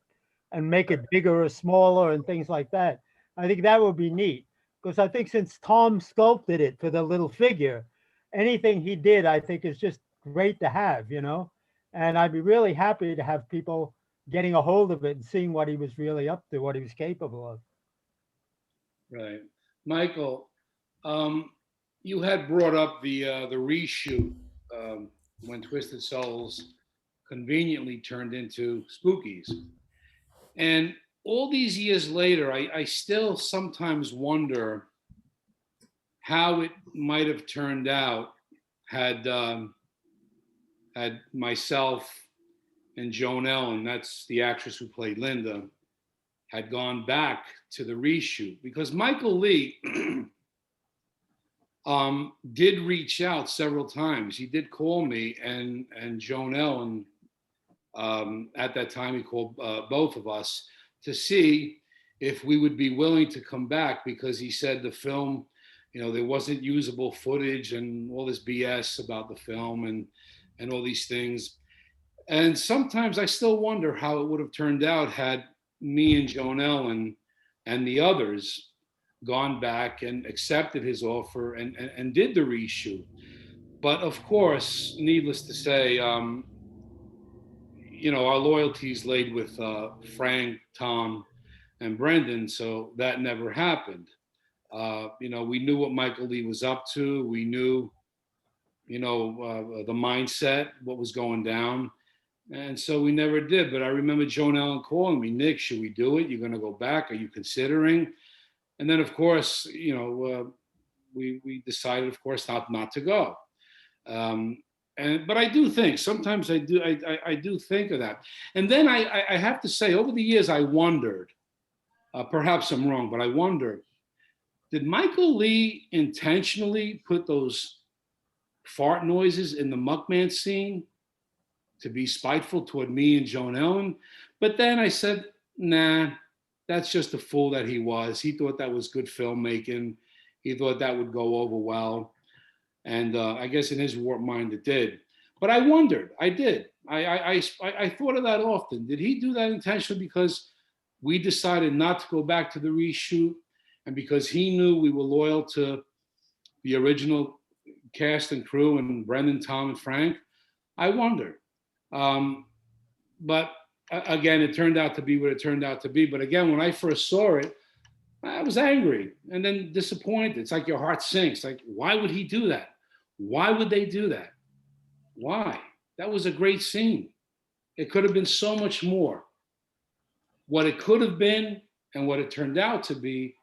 and make it bigger or smaller and things like that. I think that would be neat, because I think since Tom sculpted it for the little figure, anything he did, I think, is just great to have, and I'd be really happy to have people getting a hold of it and seeing what he was really up to, what he was capable of. Right. Michael, you had brought up the reshoot when Twisted Souls conveniently turned into Spookies. And all these years later, I still sometimes wonder how it might have turned out had myself and Joan Ellen, that's the actress who played Linda, had gone back to the reshoot, because Michael Lee did reach out several times. He did call me and Joan Ellen. At that time, he called both of us to see if we would be willing to come back, because he said the film, there wasn't usable footage and all this BS about the film and all these things. And sometimes I still wonder how it would have turned out had me and Joan Ellen and the others gone back and accepted his offer and did the reshoot. But of course, needless to say, our loyalties laid with Frank, Tom, and Brendan, so that never happened. We knew what Michael Lee was up to. We knew, the mindset, what was going down. And so we never did. But I remember Joan Ellen calling me, Nick, should we do it? You're going to go back? Are you considering? And then, of course, we decided, of course, not to go. But I do think sometimes I do think of that. And then I have to say, over the years, I wondered, perhaps I'm wrong, but I wonder, did Michael Lee intentionally put those fart noises in the Muckman scene to be spiteful toward me and Joan Ellen? But then I said, nah, that's just a fool that he was. He thought that was good filmmaking. He thought that would go over well. And I guess in his warped mind it did. But I wondered, I did. I thought of that often. Did he do that intentionally because we decided not to go back to the reshoot and because he knew we were loyal to the original cast and crew and Brendan, Tom, and Frank? I wonder. But again, it turned out to be what it turned out to be. But again, when I first saw it, I was angry and then disappointed. It's like your heart sinks. Like, why would he do that? Why would they do that? Why? That was a great scene. It could have been so much more. What it could have been and what it turned out to be,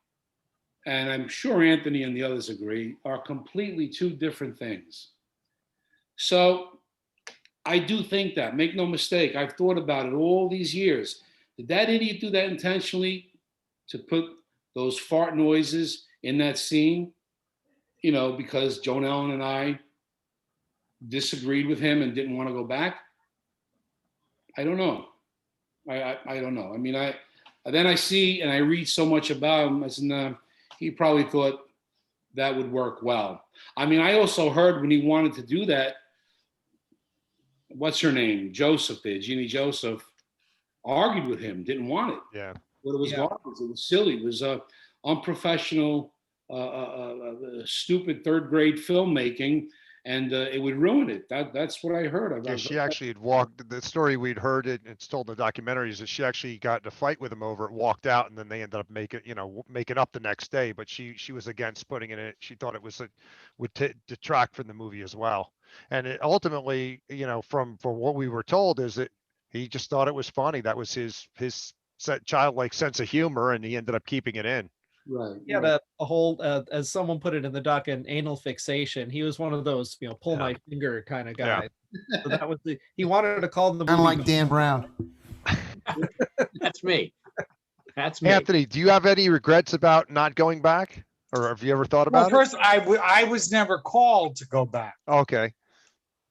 and I'm sure Anthony and the others agree, are completely two different things. So I do think that, make no mistake, I've thought about it all these years. Did that idiot do that intentionally to put those fart noises in that scene? Because Joan Ellen and I disagreed with him and didn't want to go back? I don't know. I don't know. I mean, then I see and I read so much about him as he probably thought that would work well. I mean, I also heard when he wanted to do that, what's her name? Jeannie Joseph argued with him, didn't want it. Yeah. But it was garbage. It was silly. It was unprofessional, stupid third grade filmmaking, and it would ruin it. That's what I heard. Yeah, she actually had walked. The story we'd heard it's told in the documentary is that she actually got in a fight with him over it, walked out, and then they ended up making up the next day. But she was against putting it in. She thought it would detract from the movie as well. And it ultimately, from what we were told, is that he just thought it was funny. That was his childlike sense of humor, and he ended up keeping it in. Right. He had a whole, as someone put it in the doc, an anal fixation. He was one of those, pull my finger kind of guys. So that was he wanted to call the movie. Unlike Dan Brown. That's me. That's me. Anthony, do you have any regrets about not going back, or have you ever thought about Well, first, I was never called to go back. Okay.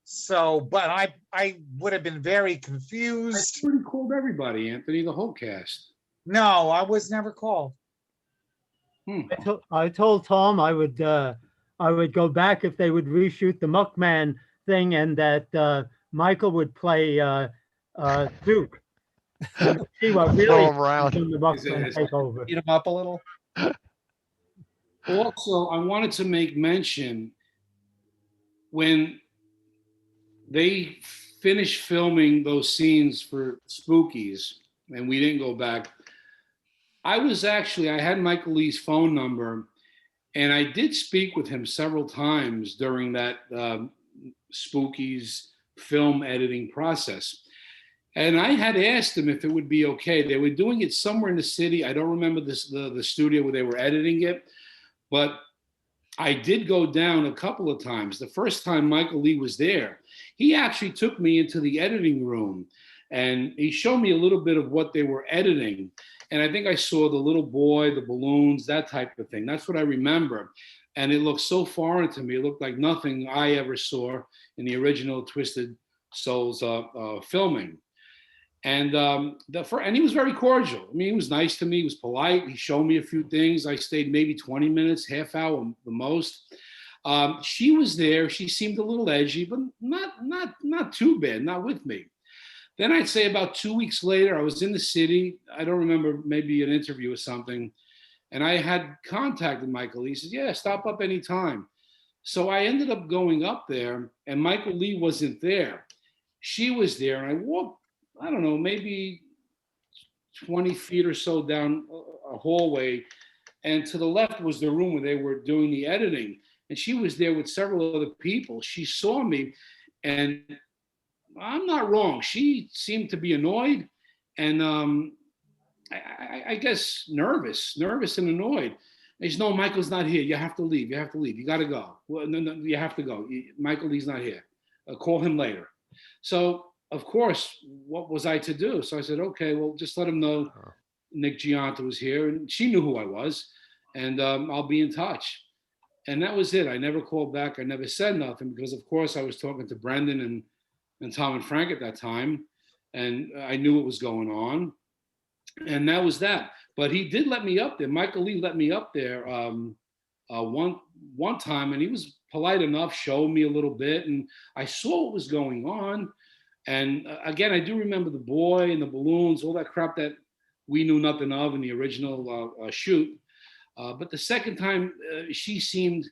So, but I would have been very confused. I already called everybody, Anthony, the whole cast. No, I was never called. I told Tom I would go back if they would reshoot the Muckman thing, and that Michael would play Duke. See what really Throw him around. the Muckman take over. Beat him up a little. Also, I wanted to make mention when they finished filming those scenes for Spookies, and we didn't go back. I had Michael Lee's phone number, and I did speak with him several times during that Spookies film editing process. And I had asked him if it would be okay. They were doing it somewhere in the city. I don't remember the studio where they were editing it, but I did go down a couple of times. The first time Michael Lee was there, he actually took me into the editing room and he showed me a little bit of what they were editing. And I think I saw the little boy, the balloons, that type of thing. That's what I remember. And it looked so foreign to me. It looked like nothing I ever saw in the original Twisted Souls filming. And and he was very cordial. I mean, he was nice to me. He was polite. He showed me a few things. I stayed maybe 20 minutes, half hour, the most. She was there. She seemed a little edgy, but not too bad, not with me. Then I'd say about 2 weeks later, I was in the city. I don't remember, maybe an interview or something. And I had contacted Michael. He said, yeah, stop up anytime. So I ended up going up there, and Michael Lee wasn't there. She was there, and I walked, I don't know, maybe 20 feet or so down a hallway, and to the left was the room where they were doing the editing. And she was there with several other people. She saw me, and I'm not wrong. She seemed to be annoyed, and I guess nervous and annoyed. And she said, "No, Michael's not here. You have to leave. You have to leave. You got to go. Well, no, you have to go. Michael Lee's not here. Call him later." So, of course, what was I to do? So I said, "Okay, well, just let him know Nick Gionta was here," and she knew who I was, and I'll be in touch. And that was it. I never called back. I never said nothing because, of course, I was talking to Brendan and Tom and Frank at that time, and I knew what was going on, and that was that. But he did let me up there. Michael Lee let me up there one time, and he was polite enough, showed me a little bit, and I saw what was going on. And again, I do remember the boy and the balloons, all that crap that we knew nothing of in the original shoot. But the second time, she seemed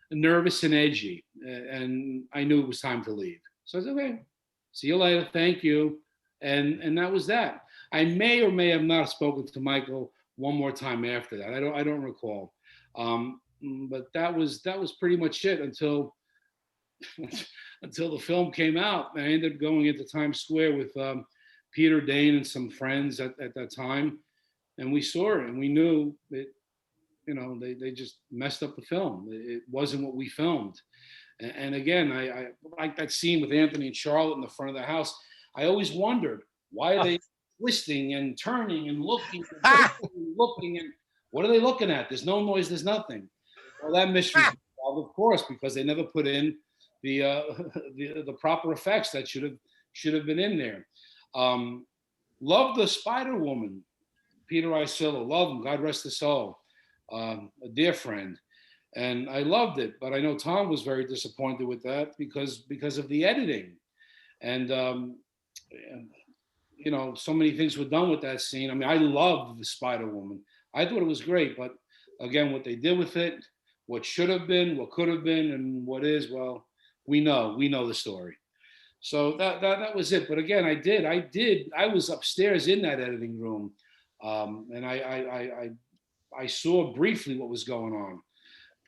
nervous and edgy, and I knew it was time to leave. So I said, "Okay, see you later, thank you," and that was that. I may or may have not spoken to Michael one more time after that. I don't recall, but that was pretty much it until until the film came out. I ended up going into Times Square with Peter Dane and some friends at that time, and we saw it, and we knew it. You know, they just messed up the film. It wasn't what we filmed. And again, I like that scene with Anthony and Charlotte in the front of the house. I always wondered, why are they twisting and turning and looking and looking, and what are they looking at? There's no noise, there's nothing. Well, that mystery is solved, of course, because they never put in the proper effects that should have been in there. Love the Spider Woman, Peter Isilla. Love him, God rest his soul. A dear friend, and I loved it, but I know Tom was very disappointed with that because of the editing, and you know, so many things were done with that scene. I mean, I loved the Spider Woman. I thought it was great, but again, what they did with it, what should have been, what could have been, and what is, well, we know the story. So that was it. But again, I was upstairs in that editing room, and I saw briefly what was going on,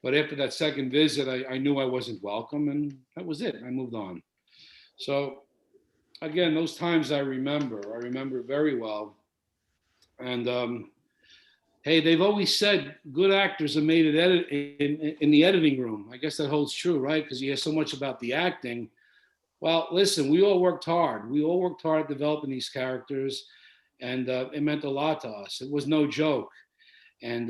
but after that second visit, I knew I wasn't welcome, and that was it. I moved on. So again, those times I remember very well. And hey, they've always said good actors are made in the editing room. I guess that holds true, right? Because you hear so much about the acting. Well, listen, we all worked hard. We all worked hard developing these characters, and it meant a lot to us. It was no joke. And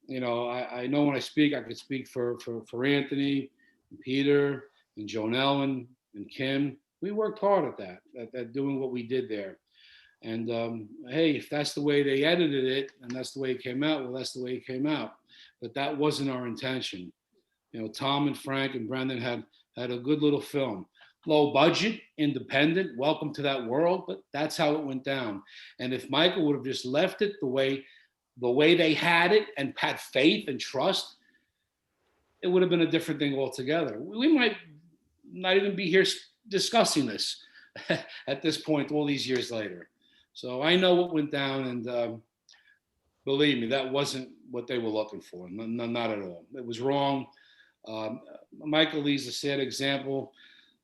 you know, I know when I speak, I could speak for Anthony, and Peter, and Joan Ellen, and Kim. We worked hard at doing what we did there. And hey, if that's the way they edited it and that's the way it came out, well, that's the way it came out. But that wasn't our intention. You know, Tom and Frank and Brendan had a good little film. Low budget, independent, welcome to that world, but that's how it went down. And if Michael would have just left it the way they had it and had faith and trust, it would have been a different thing altogether. We might not even be here discussing this at this point all these years later. So I know what went down, and believe me, that wasn't what they were looking for. Not at all. It was wrong. Michael Lee's a sad example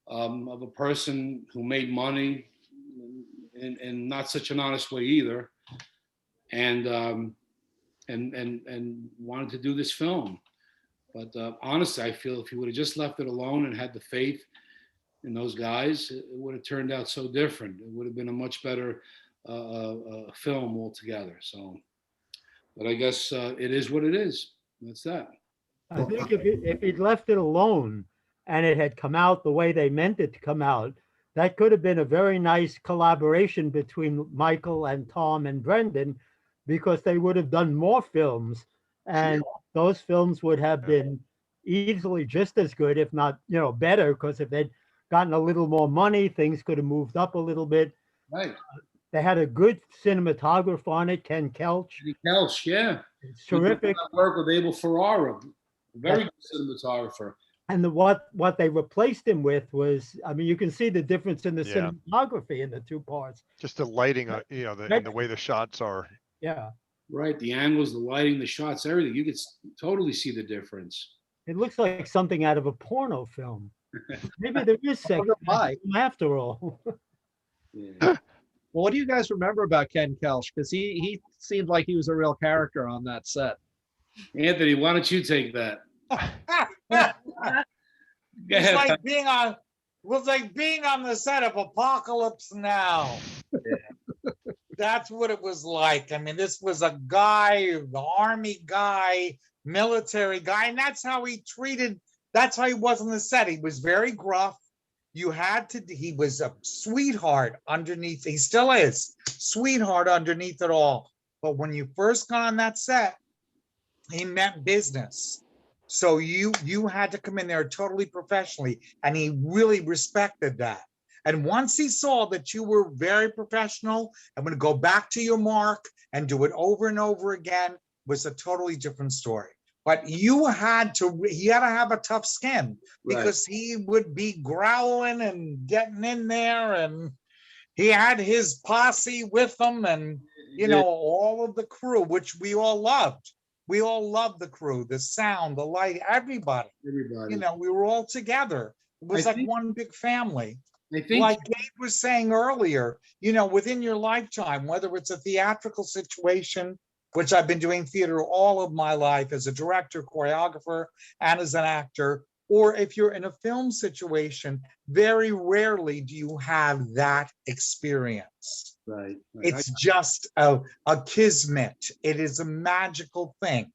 of a person who made money in not such an honest way either, and wanted to do this film. But honestly, I feel if he would have just left it alone and had the faith in those guys, it would have turned out so different. It would have been a much better film altogether. So, but I guess it is what it is. That's that. I think if he'd left it alone and it had come out the way they meant it to come out, that could have been a very nice collaboration between Michael and Tom and Brendan, because they would have done more films, and those films would have been easily just as good, if not, better, because if they'd gotten a little more money, things could have moved up a little bit. Right. They had a good cinematographer on it, Ken Kelch. Kelch, yeah. It's terrific. Work with Abel Ferrara, very good cinematographer. And what they replaced him with was, I mean, you can see the difference in the Yeah. cinematography in the two parts. Just the lighting, and the way the shots are. Yeah, Right, the angles, the lighting, the shots, everything. You could totally see the difference. it looks like something out of a porno film. Maybe there is sex Why? after all. Yeah. Well, what do you guys remember about Ken Kelch? Because he seemed like he was a real character on that set. Anthony, why don't you take that? Go It's ahead. like being on, it was like being on the set of Apocalypse Now. That's what it was like. I mean, this was a guy, the army guy, military guy, and that's how he was on the set. He was very gruff. He was a sweetheart underneath. He still is sweetheart underneath it all. But when you first got on that set, he meant business. So you had to come in there totally professionally, and he really respected that. And once he saw that you were very professional, I'm going to go back to your mark and do it over and over again, was a totally different story. But he had to have a tough skin, because he would be growling and getting in there, and he had his posse with him, and all of the crew, which we all loved. We all loved the crew, the sound, the light, everybody. Everybody. We were all together. It was like one big family. I think Like Gabe was saying earlier, within your lifetime, whether it's a theatrical situation, which I've been doing theater all of my life as a director, choreographer, and as an actor, or if you're in a film situation, very rarely do you have that experience. right. It's just a kismet. It is a magical thing.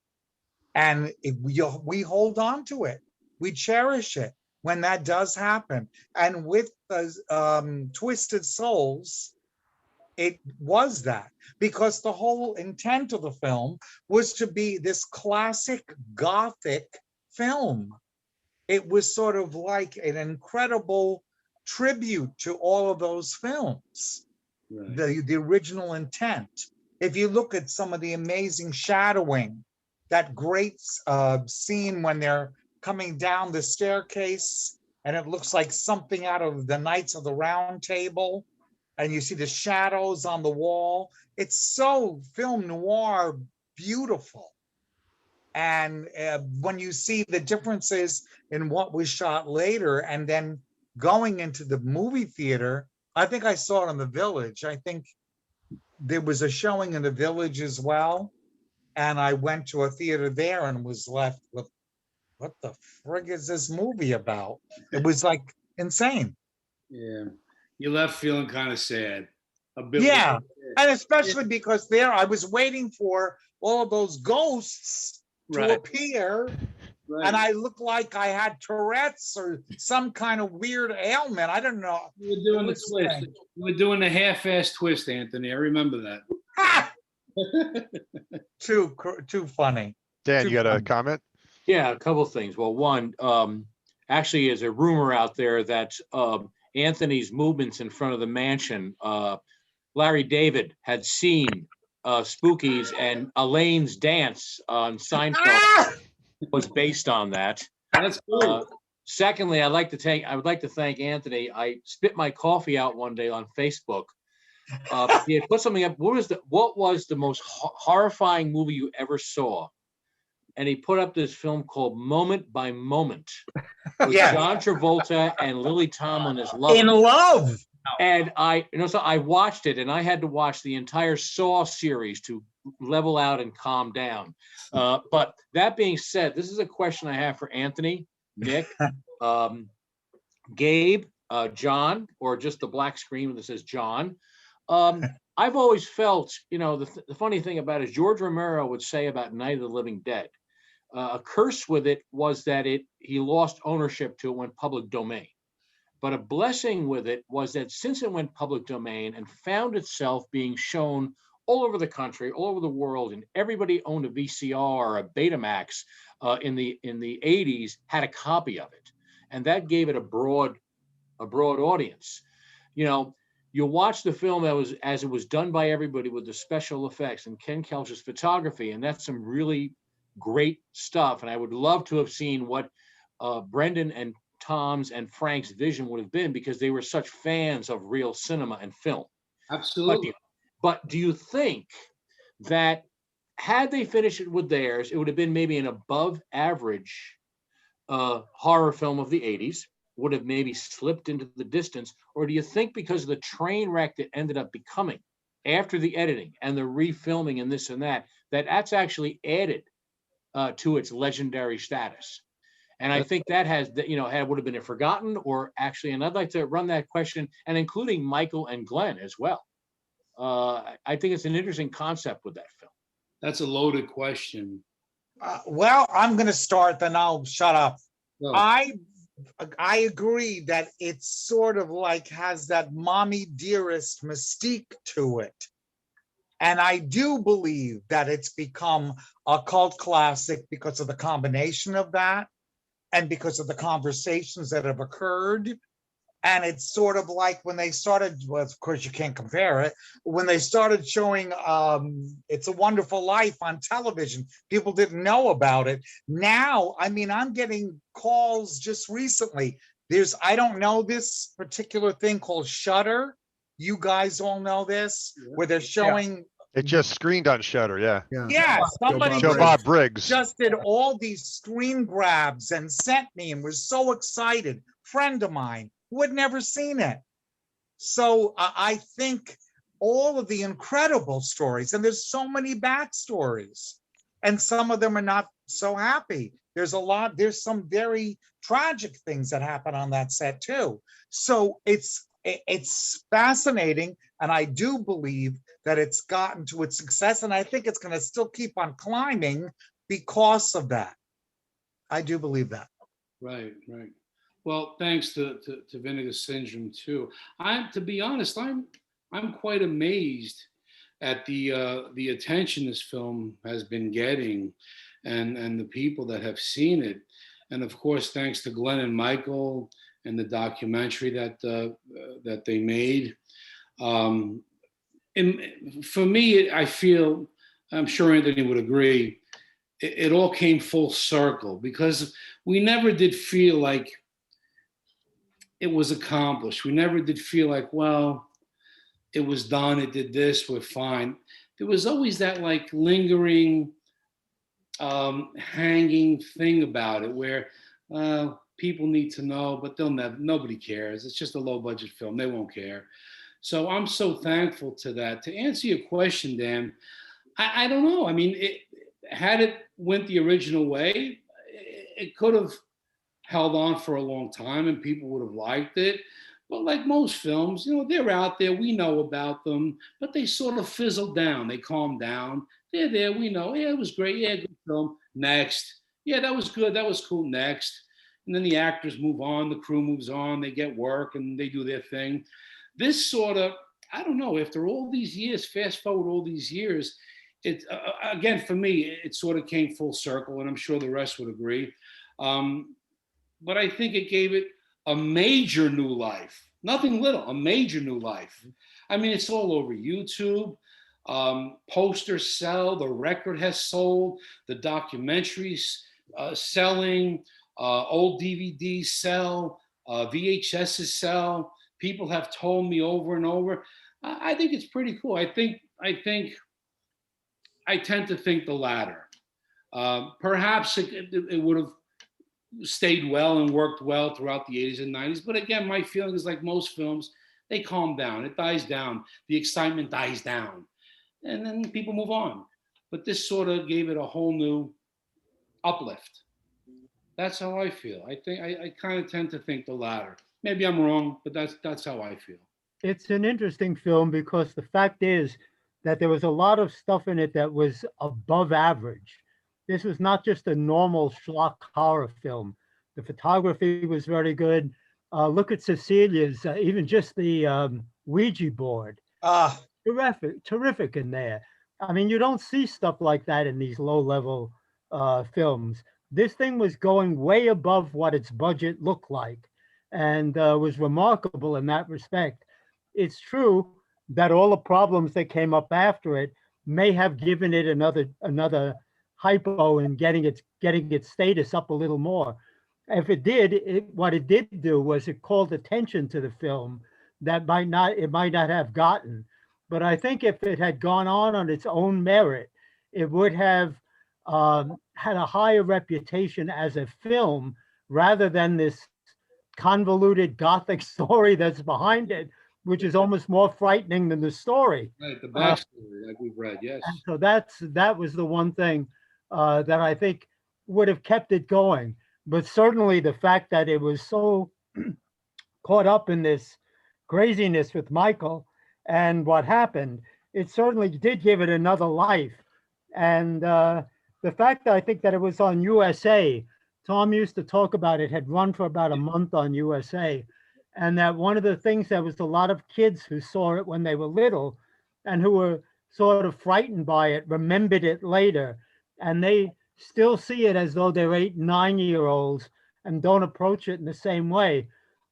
And we hold on to it. We cherish it when that does happen. And with the Twisted Souls, it was that, because the whole intent of the film was to be this classic Gothic film. It was sort of like an incredible tribute to all of those films, the original intent. If you look at some of the amazing shadowing, that great scene when they're coming down the staircase and it looks like something out of the Knights of the Round Table, and you see the shadows on the wall. It's so film noir beautiful. And when you see the differences in what was shot later and then going into the movie theater, I think I saw it in the Village. I think there was a showing in the Village as well. And I went to a theater there and was left with, what the frig is this movie about? It was like insane. Yeah. You left feeling kind of sad. A bit. Yeah. And especially because there I was waiting for all of those ghosts to appear. Right. And I looked like I had Tourette's or some kind of weird ailment. I don't know. You were doing the twist. You were doing the half-ass twist, Anthony. I remember that. Too funny. Dan, you got a comment? Yeah, a couple of things. Well, one, actually, there's a rumor out there that Anthony's movements in front of the mansion, Larry David had seen Spookies, and Elaine's dance on Seinfeld was based on that. That's cool. Secondly, I would like to thank Anthony. I spit my coffee out one day on Facebook. He had put something up. What was the most horrifying movie you ever saw? And he put up this film called Moment by Moment with John Travolta and Lily Tomlin as love. In love. And so I watched it, and I had to watch the entire Saw series to level out and calm down. But that being said, this is a question I have for Anthony, Nick, Gabe, John, or just the black screen that says John. I've always felt, the funny thing about it is George Romero would say about Night of the Living Dead, a curse with it was that he lost ownership to it, went public domain. But a blessing with it was that since it went public domain and found itself being shown all over the country, all over the world, and everybody owned a VCR or a Betamax in the 80s, had a copy of it. And that gave it a broad audience. You watch the film as it was done by everybody with the special effects and Ken Kelch's photography, and that's some really great stuff. And I would love to have seen what Brendan and Tom's and Frank's vision would have been, because they were such fans of real cinema and film. Absolutely. But do you think that had they finished it with theirs, it would have been maybe an above average horror film of the 80s, would have maybe slipped into the distance? Or do you think because of the train wreck that ended up becoming after the editing and the refilming and this and that, that's actually added to its legendary status? And I think that has, would have been forgotten, or actually, and I'd like to run that question, and including Michael and Glenn as well. I think it's an interesting concept with that film. That's a loaded question. Well, I'm going to start, then I'll shut up. No. I agree that it sort of like has that mommy dearest mystique to it. And I do believe that it's become a cult classic because of the combination of that and because of the conversations that have occurred. And it's sort of like when they started, well, of course you can't compare it, when they started showing It's a Wonderful Life on television, people didn't know about it. Now, I mean, I'm getting calls just recently. I don't know this particular thing called Shudder. You guys all know this, where they're showing. It just screened on Shudder, yeah. Yeah, somebody Joe Bob Briggs. just did all these screen grabs and sent me and was so excited. Friend of mine who had never seen it. So I think all of the incredible stories, and there's so many backstories, and some of them are not so happy. There's some very tragic things that happen on that set too. So it's fascinating, and I do believe that it's gotten to its success, and I think it's going to still keep on climbing because of that. I do believe that. Right. Well, thanks to Vinegar Syndrome too. To be honest, I'm quite amazed at the attention this film has been getting, and the people that have seen it, and of course, thanks to Glenn and Michael and the documentary that they made. And for me, I feel, I'm sure Anthony would agree, it all came full circle, because we never did feel like it was accomplished. We never did feel like, well, it was done, it did this, we're fine. There was always that like lingering, hanging thing about it where people need to know, but nobody cares. It's just a low budget film, they won't care. So I'm so thankful to that. To answer your question, Dan, I don't know. I mean, had it went the original way, it could have held on for a long time and people would have liked it. But like most films, they're out there, we know about them, but they sort of fizzled down. They calmed down. They're there, we know. Yeah, it was great. Yeah, good film. Next. Yeah, that was good. That was cool. Next. And then the actors move on, the crew moves on, they get work and they do their thing. This sort of, I don't know, after all these years, fast forward all these years, it again, for me, it sort of came full circle, and I'm sure the rest would agree. But I think it gave it a major new life. Nothing little, a major new life. I mean, it's all over YouTube. Posters sell, the record has sold, the documentaries selling, old DVDs sell, VHSs sell. People have told me over and over. I think it's pretty cool. I tend to think the latter. Perhaps it would have stayed well and worked well throughout the 80s and 90s. But again, my feeling is like most films, they calm down. It dies down. The excitement dies down. And then people move on. But this sort of gave it a whole new uplift. That's how I feel. I kind of tend to think the latter. Maybe I'm wrong, but that's how I feel. It's an interesting film because the fact is that there was a lot of stuff in it that was above average. This was not just a normal schlock horror film. The photography was very good. Look at Cecilia's, even just the Ouija board. Terrific in there. I mean, you don't see stuff like that in these low-level films. This thing was going way above what its budget looked like, and was remarkable in that respect. It's true that all the problems that came up after it may have given it another hypo and getting its status up a little more. if it did, what it did do was it called attention to the film that it might not have gotten. But I think if it had gone on its own merit, it would have had a higher reputation as a film rather than this convoluted Gothic story that's behind it, which is almost more frightening than the story. Right, the backstory, like we've read, yes. And so that was the one thing that I think would have kept it going. But certainly the fact that it was so caught up in this craziness with Michael and what happened, it certainly did give it another life. And the fact that I think that it was on USA, Tom used to talk about it, had run for about a month on USA. And that one of the things, there was a lot of kids who saw it when they were little and who were sort of frightened by it, remembered it later. And they still see it as though they're 8, 9-year-olds and don't approach it in the same way.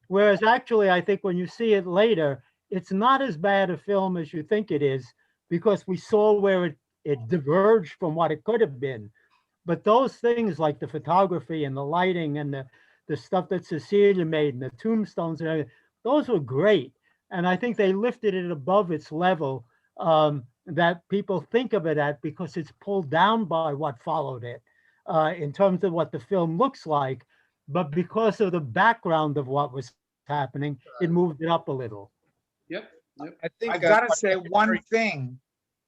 Whereas actually, I think when you see it later, it's not as bad a film as you think it is, because we saw where it diverged from what it could have been. But those things like the photography and the lighting and the stuff that Cecilia made and the tombstones and everything, those were great. And I think they lifted it above its level that people think of it at, because it's pulled down by what followed it in terms of what the film looks like. But because of the background of what was happening, it moved it up a little. Yep. I think I gotta say one thing.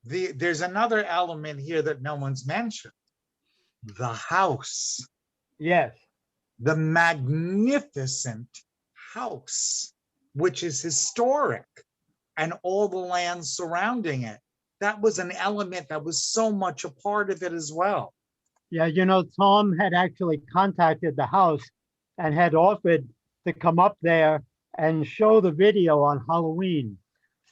There's another element here that no one's mentioned. The house. Yes. The magnificent house, which is historic, and all the land surrounding it. That was an element that was so much a part of it as well. Yeah, Tom had actually contacted the house and had offered to come up there and show the video on Halloween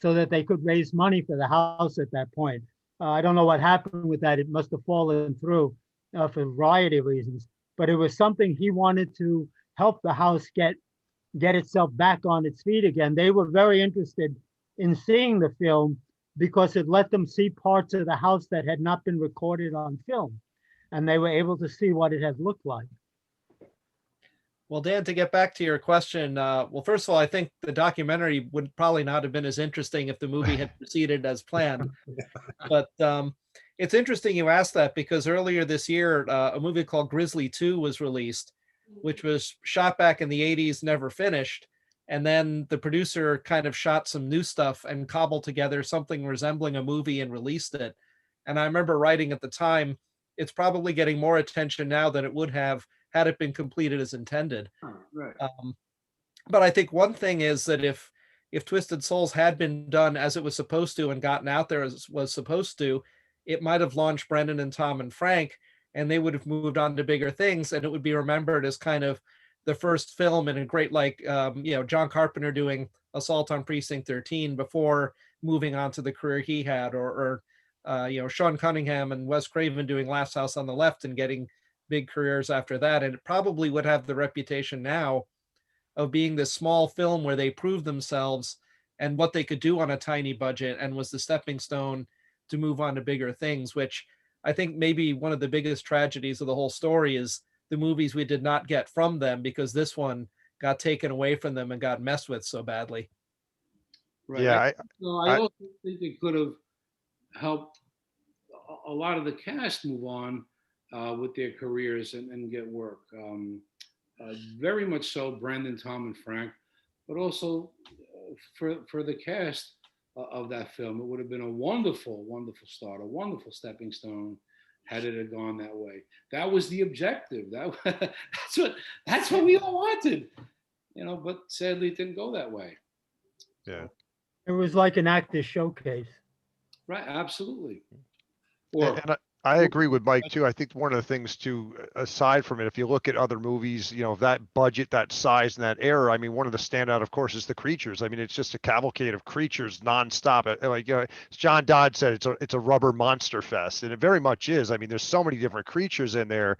so that they could raise money for the house at that point. I don't know what happened with that. It must have fallen through for a variety of reasons, but it was something he wanted to help the house get itself back on its feet again. They were very interested in seeing the film because it let them see parts of the house that had not been recorded on film, and they were able to see what it had looked like. Well, Dan, to get back to your question, well, first of all, I think the documentary would probably not have been as interesting if the movie had proceeded as planned. But it's interesting you asked that, because earlier this year, a movie called Grizzly 2 was released, which was shot back in the 80s, never finished. And then the producer kind of shot some new stuff and cobbled together something resembling a movie and released it. And I remember writing at the time, it's probably getting more attention now than it would have had it been completed as intended. Right. But I think one thing is that if Twisted Souls had been done as it was supposed to and gotten out there as was supposed to, it might have launched Brendan and Tom and Frank, and they would have moved on to bigger things, and it would be remembered as kind of the first film in a great, like, John Carpenter doing Assault on Precinct 13 before moving on to the career he had, or Sean Cunningham and Wes Craven doing Last House on the Left and getting big careers after that. And it probably would have the reputation now of being this small film where they proved themselves and what they could do on a tiny budget, and was the stepping stone to move on to bigger things, which I think maybe one of the biggest tragedies of the whole story is the movies we did not get from them, because this one got taken away from them and got messed with so badly. Right. Yeah, I also think it could have helped a lot of the cast move on with their careers and get work. Very much so, Brandon, Tom, and Frank, but also for the cast of that film, it would have been a wonderful, wonderful start, a wonderful stepping stone had it had gone that way. That was the objective. That's what we all wanted, but sadly it didn't go that way. yeah. It was like an actor's showcase. Right, absolutely. And I agree with Mike too. I think one of the things too, aside from it, if you look at other movies, that budget, that size, and that era, I mean, one of the standout, of course, is the creatures. I mean, it's just a cavalcade of creatures nonstop. Like as John Dodd said, it's a rubber monster fest, and it very much is. I mean, there's so many different creatures in there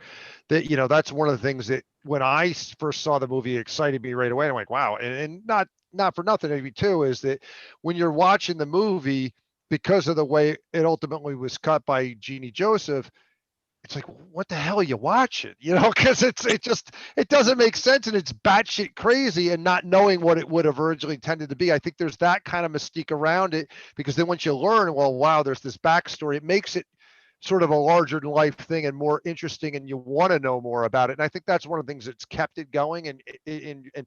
that that's one of the things that when I first saw the movie, it excited me right away. I'm like, wow, and not for nothing, maybe too, is that when you're watching the movie, because of the way it ultimately was cut by Jeannie Joseph, it's like, what the hell are you watching? You know, because it doesn't make sense, and it's batshit crazy, and not knowing what it would have originally intended to be. I think there's that kind of mystique around it, because then once you learn, well, wow, there's this backstory, it makes it sort of a larger than life thing and more interesting, and you want to know more about it. And I think that's one of the things that's kept it going and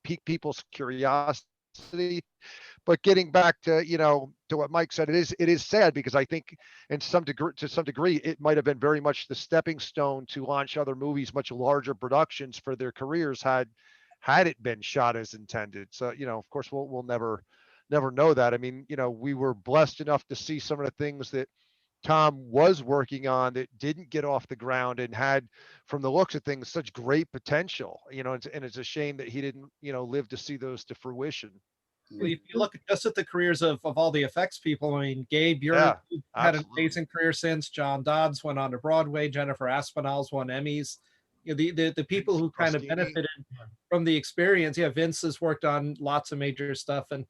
piqued people's curiosity. But getting back to, to what Mike said, it is sad, because I think to some degree, it might have been very much the stepping stone to launch other movies, much larger productions for their careers, had it been shot as intended. So, of course, we'll never know that. I mean, we were blessed enough to see some of the things that Tom was working on that didn't get off the ground, and had, from the looks of things, such great potential, and it's a shame that he didn't, live to see those to fruition. Well, if you look just at the careers of all the effects people, I mean, Gabe, you've had an absolutely. amazing career since. John Dodds went on to Broadway. Jennifer Aspinall's won Emmys. The people who kind of Crostini. benefited from the experience. Yeah, Vince has worked on lots of major stuff, and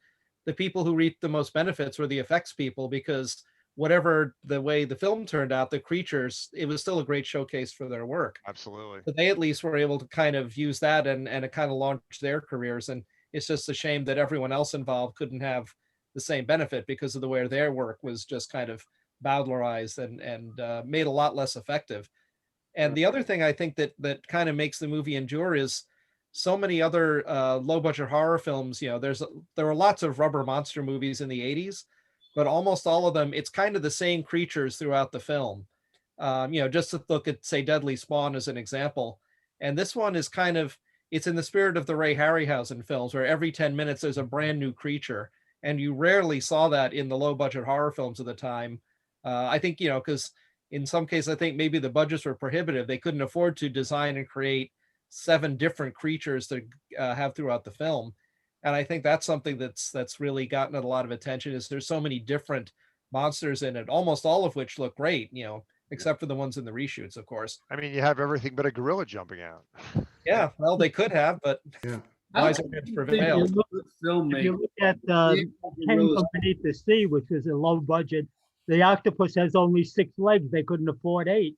the people who reaped the most benefits were the effects people, because whatever the way the film turned out, the creatures, it was still a great showcase for their work. Absolutely. But they at least were able to kind of use that and it kind of launched their careers. And it's just a shame that everyone else involved couldn't have the same benefit, because of the way their work was just kind of bowdlerized and made a lot less effective. And the other thing I think that kind of makes the movie endure is so many other low budget horror films. There were lots of rubber monster movies in the 80s, but almost all of them, it's kind of the same creatures throughout the film. Just to look at, say, Deadly Spawn as an example. And this one is kind of, it's in the spirit of the Ray Harryhausen films, where every 10 minutes there's a brand new creature. And you rarely saw that in the low budget horror films of the time. I think, because in some cases, I think maybe the budgets were prohibitive. They couldn't afford to design and create 7 different creatures to have throughout the film. And I think that's something that's really gotten a lot of attention, is there's so many different monsters in it, almost all of which look great, except for the ones in the reshoots, of course. I mean, you have everything but a gorilla jumping out. Yeah, well, they could have, but wiser heads prevailed. If you look at Came from Beneath the Sea, which was a low budget, the octopus has only 6 legs. They couldn't afford 8.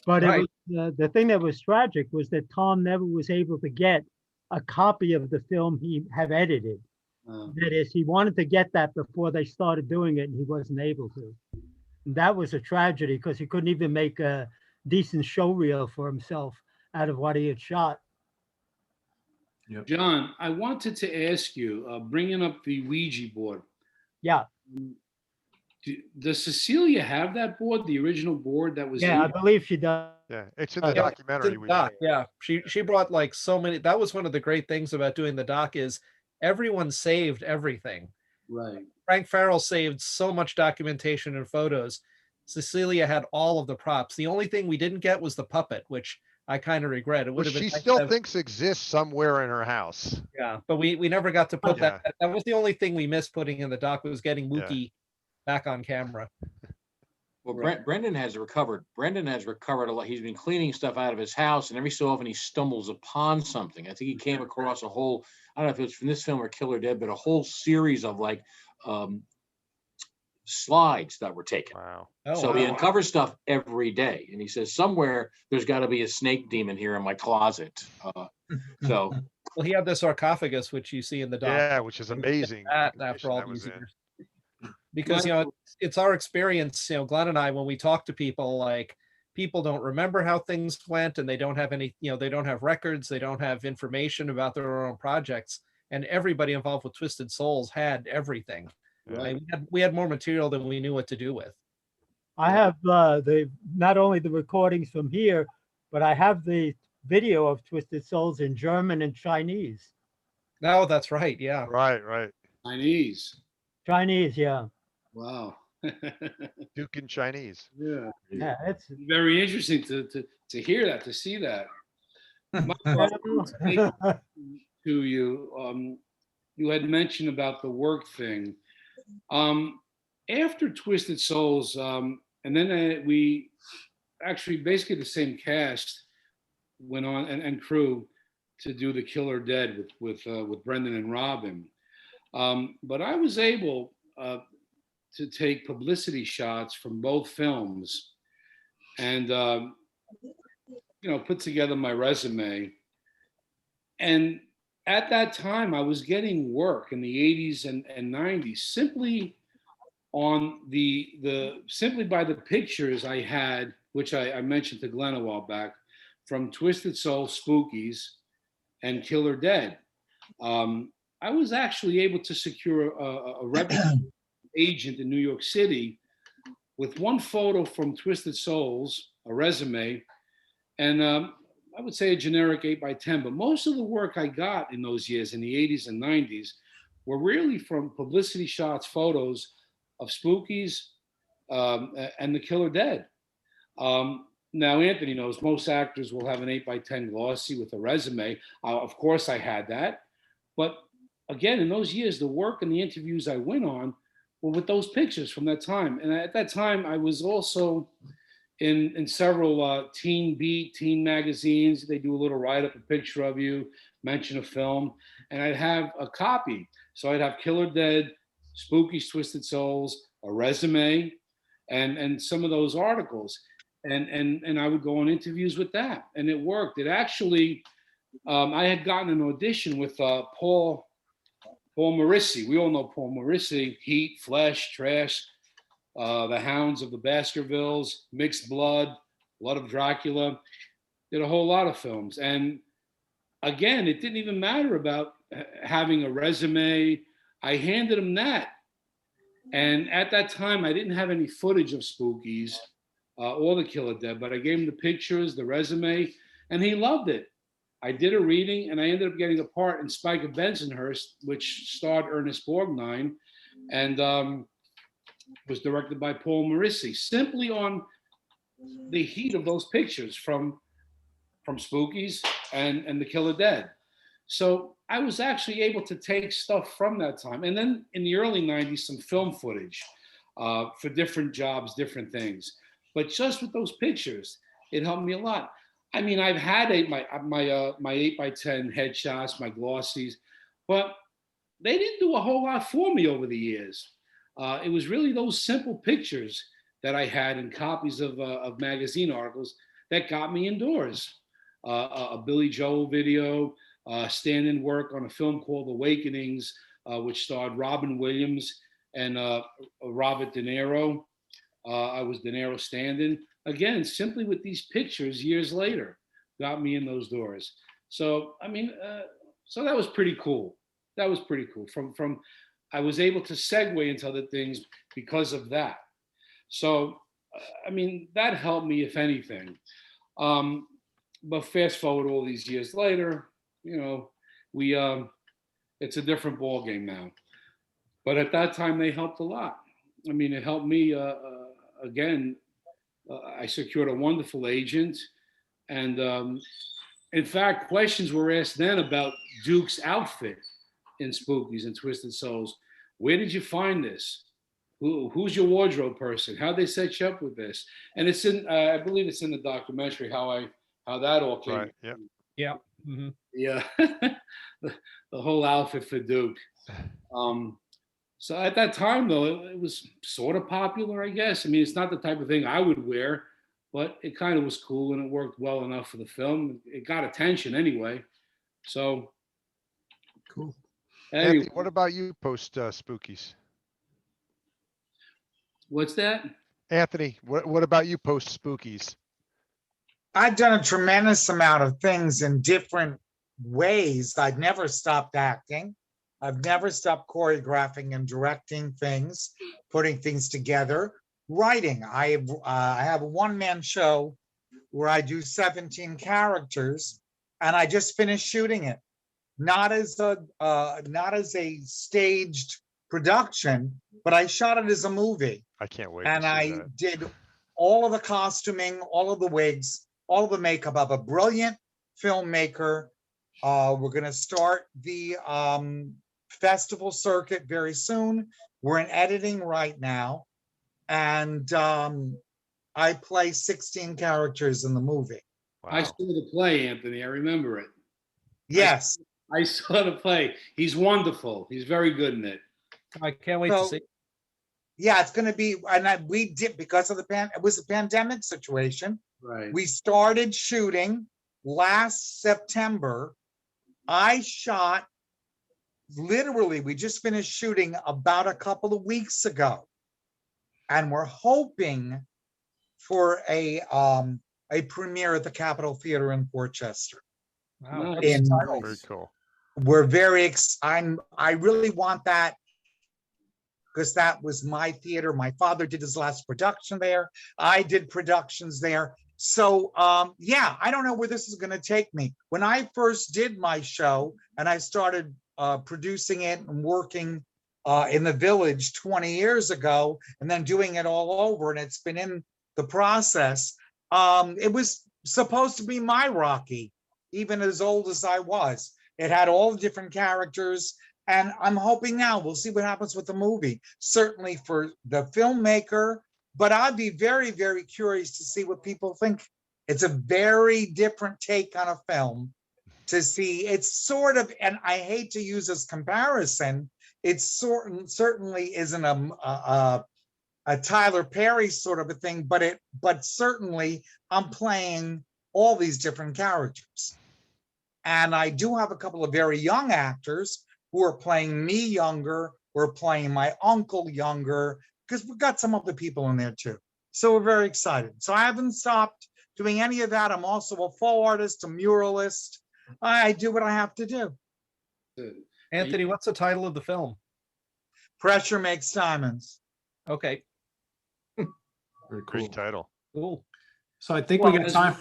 But Right. it was, the thing that was tragic was that Tom never was able to get a copy of the film he had edited. That is, he wanted to get that before they started doing it, and he wasn't able to. And that was a tragedy, because he couldn't even make a decent show reel for himself out of what he had shot. John, I wanted to ask you, bringing up the Ouija board. Yeah. Does Cecilia have that board, the original board that was? Yeah, I believe she does. Yeah, it's in the documentary. Yeah, she brought like so many. That was one of the great things about doing the doc, is everyone saved everything. Right. Frank Farrell saved so much documentation and photos. Cecilia had all of the props. The only thing we didn't get was the puppet, which I kind of regret. It would have been. She still thinks exists somewhere in her house. Yeah, but we never got to put that. That was the only thing we missed putting in the doc, was getting Mookie back on camera. Well, Brendan has recovered. Brendan has recovered a lot. He's been cleaning stuff out of his house, and every so often he stumbles upon something. I think he came across a whole, I don't know if it was from this film or Killer Dead, but a whole series of like slides that were taken. Wow. So he uncovers stuff every day. And he says, somewhere there's got to be a snake demon here in my closet. Well, he had the sarcophagus, which you see in the doc. Yeah, which is amazing. After all these years. Because, it's our experience, Glenn and I, when we talk to people, like, people don't remember how things went, and they don't have any, they don't have records, they don't have information about their own projects. And everybody involved with Twisted Souls had everything. Right. We had more material than we knew what to do with. I have not only the recordings from here, but I have the video of Twisted Souls in German and Chinese. No, that's right. Yeah. Right. Chinese, yeah. Wow. Duke in Chinese. Yeah. Yeah, it's very interesting to hear that, to see that. To you, you had mentioned about the work thing. After Twisted Souls, and then we actually basically the same cast went on and crew to do The Killer Dead with Brendan and Robin. But I was able to take publicity shots from both films, and put together my resume. And at that time, I was getting work in the 80s and 90s simply on simply by the pictures I had, which I mentioned to Glenn a while back, from Twisted Soul, Spookies, and Killer Dead. I was actually able to secure a reputable agent in New York City with one photo from Twisted Souls, a resume, and I would say a generic 8x10. But most of the work I got in those years, in the 80s and 90s, were really from publicity shots, photos of Spookies and the Killer Dead. Now, Anthony knows most actors will have an 8x10 glossy with a resume. Of course, I had that. But again, in those years, the work and the interviews I went on were with those pictures from that time. And at that time, I was also in several teen magazines. They do a little write-up, a picture of you, mention a film, and I'd have a copy. So I'd have Killer Dead, Spookies, Twisted Souls, a resume, and some of those articles. And I would go on interviews with that, and it worked. It actually, I had gotten an audition with Paul Morissetti. We all know Paul Morissetti, Heat, Flesh, Trash, The Hounds of the Baskervilles, Mixed Blood, Blood of Dracula. Did a whole lot of films. And again, it didn't even matter about having a resume. I handed him that. And at that time, I didn't have any footage of Spookies or the Killer Dead, but I gave him the pictures, the resume, and he loved it. I did a reading, and I ended up getting a part in Spike of Bensonhurst, which starred Ernest Borgnine, and was directed by Paul Morissetti, simply on the heat of those pictures from Spookies and the Killer Dead. So I was actually able to take stuff from that time. And then in the early 90s, some film footage for different jobs, different things. But just with those pictures, it helped me a lot. I mean, I've had my 8x10 headshots, my glossies, but they didn't do a whole lot for me over the years. It was really those simple pictures that I had in copies of magazine articles that got me indoors. A Billy Joel video, stand-in work on a film called Awakenings, which starred Robin Williams and Robert De Niro. I was De Niro stand-in. Again, simply with these pictures years later, got me in those doors. So, I mean, so that was pretty cool. That was pretty cool. From I was able to segue into other things because of that. So, I mean, that helped me, if anything. But fast forward all these years later, you know, it's a different ballgame now. But at that time, they helped a lot. I mean, it helped me, again, I secured a wonderful agent. And in fact, questions were asked then about Duke's outfit in Spookies and Twisted Souls. Where did you find this? Who's your wardrobe person? How'd they set you up with this? And it's in, I believe it's in the documentary, how that all came. Right, yeah. Yeah. Mm-hmm. Yeah. the whole outfit for Duke. So at that time, though, it was sort of popular, I guess. I mean, it's not the type of thing I would wear, but it kind of was cool and it worked well enough for the film. It got attention anyway. So. Cool. Anyway. Anthony, what about you post Spookies? What's that? Anthony, what about you post Spookies? I've done a tremendous amount of things in different ways. I've never stopped acting. I've never stopped choreographing and directing things, putting things together, writing. I have a one-man show where I do 17 characters, and I just finished shooting it. Not as a staged production, but I shot it as a movie. I can't wait. And I did all of the costuming, all of the wigs, all of the makeup of a brilliant filmmaker. We're going to start the festival circuit very soon. We're in editing right now. And I play 16 characters in the movie. Wow. I saw the play, Anthony. I remember it. Yes. I saw the play. He's wonderful. He's very good in it. I can't wait to see. Yeah, it's going to be, and we did, because of it was a pandemic situation. Right. We started shooting last September. I shot literally, we just finished shooting about a couple of weeks ago. And we're hoping for a premiere at the Capitol Theater in Portchester. Wow. Nice. Very cool. We're I really want that because that was my theater. My father did his last production there. I did productions there. So yeah, I don't know where this is going to take me. When I first did my show and I started producing it and working in the Village 20 years ago, and then doing it all over, and it's been in the process. It was supposed to be my Rocky, even as old as I was. It had all the different characters, and I'm hoping now we'll see what happens with the movie. Certainly for the filmmaker, but I'd be very, very curious to see what people think. It's a very different take on a film to see. It's sort of, and I hate to use this comparison, it certainly isn't a Tyler Perry sort of a thing, but certainly I'm playing all these different characters. And I do have a couple of very young actors who are playing me younger, who are playing my uncle younger, because we've got some other people in there too. So we're very excited. So I haven't stopped doing any of that. I'm also a faux artist, a muralist. I do what I have to do. Anthony, what's the title of the film? Pressure Makes Diamonds. Okay, Very cool. Great title. cool. So I think Well, we got as time we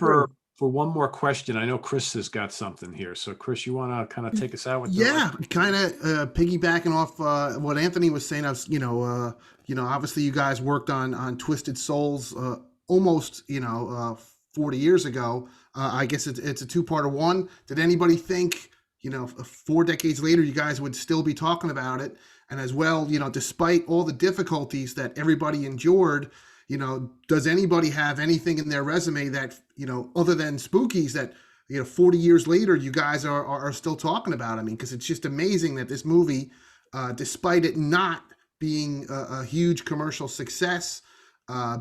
for one more question. I know Chris has got something here. So Chris, you want to kind of take us out with Yeah, kind of piggybacking off what Anthony was saying. I was, obviously you guys worked on Twisted Souls almost, 40 years ago. I guess it's a two-parter. One, did anybody think, 4 decades later, you guys would still be talking about it? And as well, despite all the difficulties that everybody endured, does anybody have anything in their resume that, other than Spookies that, 40 years later, you guys are still talking about? I mean, because it's just amazing that this movie, despite it not being a huge commercial success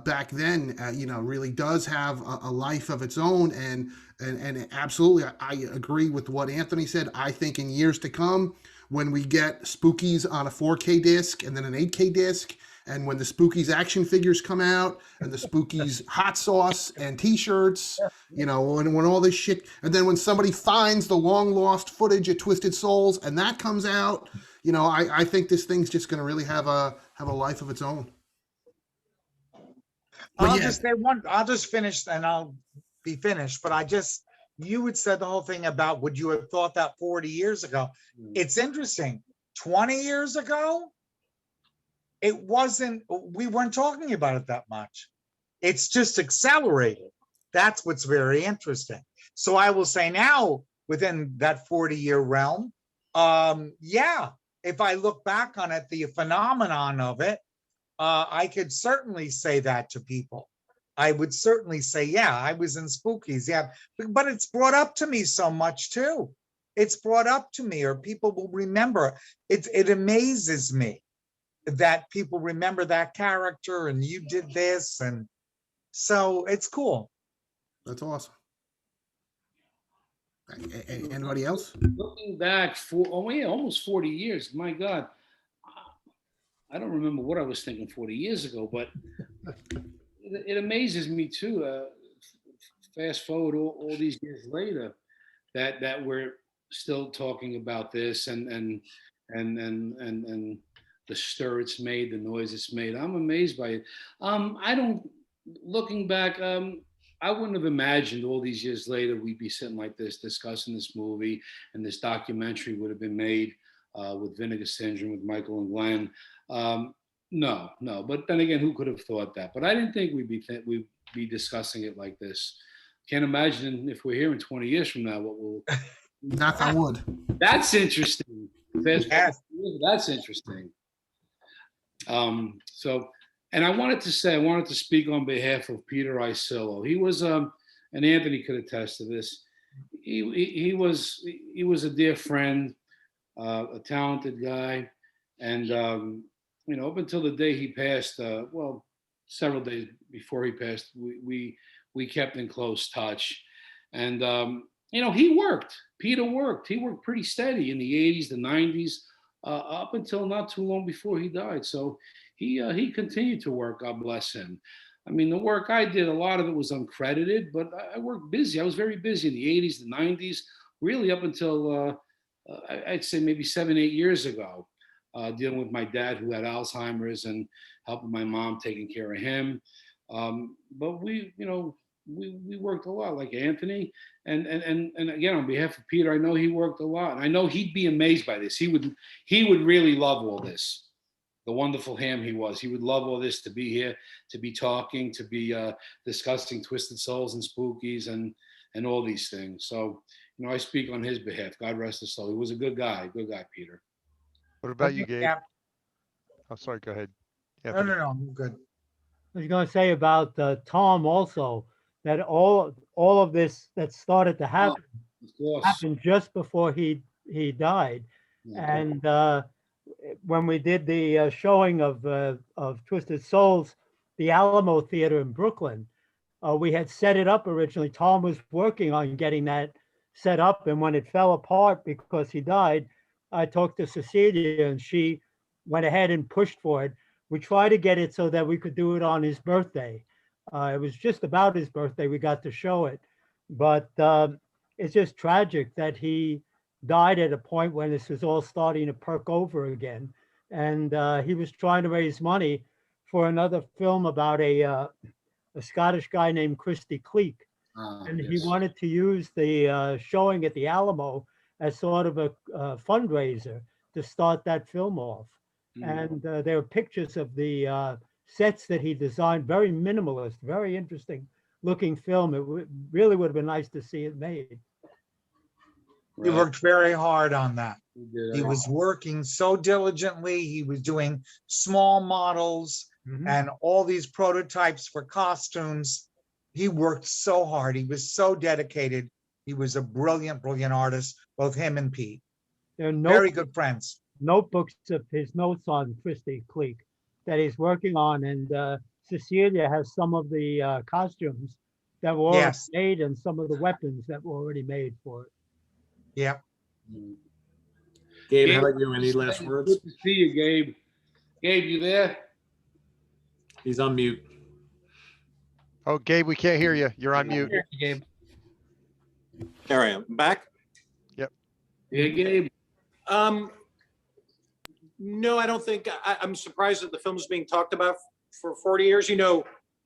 back then, really does have a life of its own. And absolutely, I agree with what Anthony said. I think in years to come, when we get Spookies on a 4K disc and then an 8K disc, and when the Spookies action figures come out and the Spookies hot sauce and t-shirts, when all this shit, and then when somebody finds the long lost footage of Twisted Souls and that comes out, I think this thing's just going to really have a life of its own. I'll just say one, I'll just finish and I'll be finished, but you had said the whole thing about would you have thought that 40 years ago? It's interesting. 20 years ago, we weren't talking about it that much. It's just accelerated. That's what's very interesting. So I will say now, within that 40-year realm, if I look back on it, the phenomenon of it, I could certainly say that to people. I would certainly say, yeah, I was in Spookies. Yeah, but it's brought up to me so much too. It's brought up to me, or people will remember. It amazes me that people remember that character and you did this. And so it's cool. That's awesome. Anybody else? Looking back for almost 40 years, my God, I don't remember what I was thinking 40 years ago, but it amazes me too. Fast forward all these years later, that we're still talking about this and the stir it's made, the noise it's made. I'm amazed by it. Looking back, I wouldn't have imagined all these years later we'd be sitting like this discussing this movie, and this documentary would have been made with Vinegar Syndrome with Michael and Glenn. No. But then again, who could have thought that? But I didn't think we'd be discussing it like this. Can't imagine if we're here in 20 years from now what we'll. Knock on wood. That's interesting. That's interesting. And I wanted to speak on behalf of Peter Isillo. He was, and Anthony could attest to this. He was a dear friend, a talented guy, and up until the day he passed, several days before he passed, we we kept in close touch. And, he worked. Peter worked. He worked pretty steady in the 80s, the 90s, up until not too long before he died. So he continued to work, God bless him. I mean, the work I did, a lot of it was uncredited, but I worked busy. I was very busy in the 80s, the 90s, really up until, I'd say maybe 7, 8 years ago, dealing with my dad who had Alzheimer's and helping my mom taking care of him. But we worked a lot, like Anthony. And again, on behalf of Peter, I know he worked a lot. I know he'd be amazed by this. He would really love all this. The wonderful ham he was. He would love all this, to be here, to be talking, to be discussing Twisted Souls and Spookies and all these things. So, I speak on his behalf. God rest his soul. He was a good guy, Peter. What about you, Gabe? Yeah. Oh, sorry, go ahead. No, I'm good. I was going to say about Tom also, that all of this that started to happen happened just before he died. Yeah. And when we did the showing of Twisted Souls, the Alamo Theater in Brooklyn, we had set it up originally. Tom was working on getting that set up, and when it fell apart because he died, I talked to Cecilia, and she went ahead and pushed for it. We tried to get it so that we could do it on his birthday. It was just about his birthday we got to show it, but it's just tragic that he died at a point when this was all starting to perk over again. And he was trying to raise money for another film about a Scottish guy named Christy Cleek. And he wanted to use the showing at the Alamo as sort of a fundraiser to start that film off. And there are pictures of the sets that he designed, very minimalist, very interesting looking film. It really would have been nice to see it made. He worked very hard on that. He He was working so diligently. He was doing small models and all these prototypes for costumes. He worked so hard. He was so dedicated. He was a brilliant, brilliant artist, both him and Pete. There are Very good friends. notebooks of his notes on Christy Cleek that he's working on. And Cecilia has some of the costumes that were already made and some of the weapons that were already made for it. Yeah. Gabe, how about you? Any last words? Good to see you, Gabe. Gabe, you there? He's on mute. Oh, Gabe, we can't hear you. You're on mute. Gabe. There I am. Back? Yeah, Gabe. No, I don't think, I'm surprised that the film is being talked about for 40 years.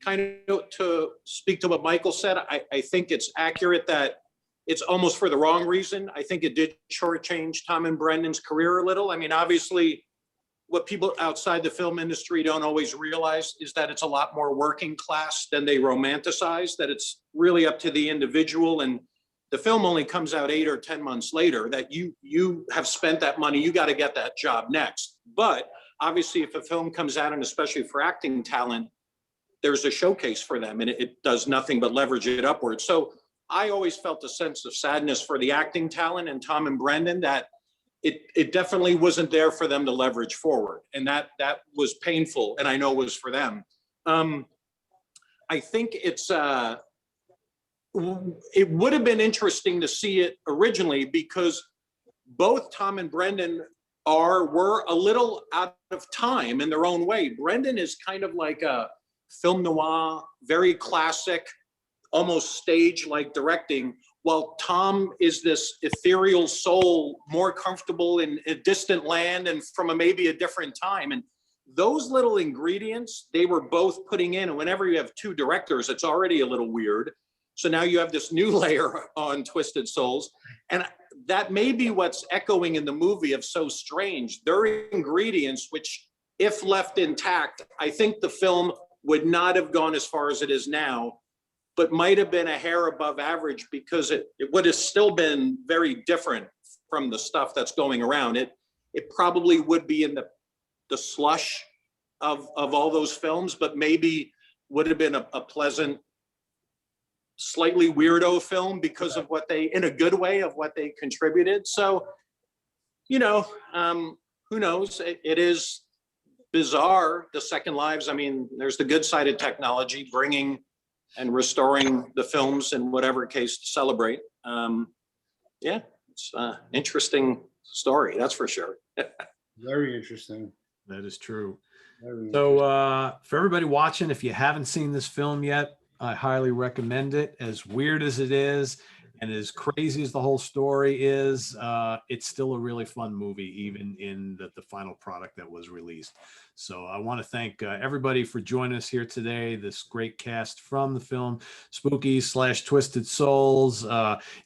Kind of to speak to what Michael said, I think it's accurate that it's almost for the wrong reason. I think it did shortchange Tom and Brendan's career a little. I mean, obviously, what people outside the film industry don't always realize is that it's a lot more working class than they romanticize, that it's really up to the individual. And the film only comes out 8 or 10 months later, that you have spent that money, you got to get that job next. But obviously, if a film comes out, and especially for acting talent, there's a showcase for them, and it does nothing but leverage it upwards. So I always felt a sense of sadness for the acting talent and Tom and Brendan, that it definitely wasn't there for them to leverage forward. And that was painful, and I know it was for them. I think it would have been interesting to see it originally, because both Tom and Brendan were a little out of time in their own way. Brendan is kind of like a film noir, very classic, almost stage-like directing, while Tom is this ethereal soul, more comfortable in a distant land and from maybe a different time. And those little ingredients, they were both putting in. And whenever you have two directors, it's already a little weird. So now you have this new layer on Twisted Souls. And that may be what's echoing in the movie of So Strange. There are ingredients which, if left intact, I think the film would not have gone as far as it is now, but might have been a hair above average, because it would have still been very different from the stuff that's going around. It probably would be in the slush of all those films, but maybe would have been a pleasant, slightly weirdo film because of what they, in a good way, of what they contributed. So, who knows? It is bizarre, the second lives. I mean, there's the good side of technology, bringing and restoring the films in whatever case to celebrate. Yeah, it's an interesting story, that's for sure. Very interesting. That is true. Very So for everybody watching, if you haven't seen this film yet, I highly recommend it. As weird as it is and as crazy as the whole story is, it's still a really fun movie, even in the final product that was released. So I want to thank everybody for joining us here today. This great cast from the film Spookies/Twisted Souls,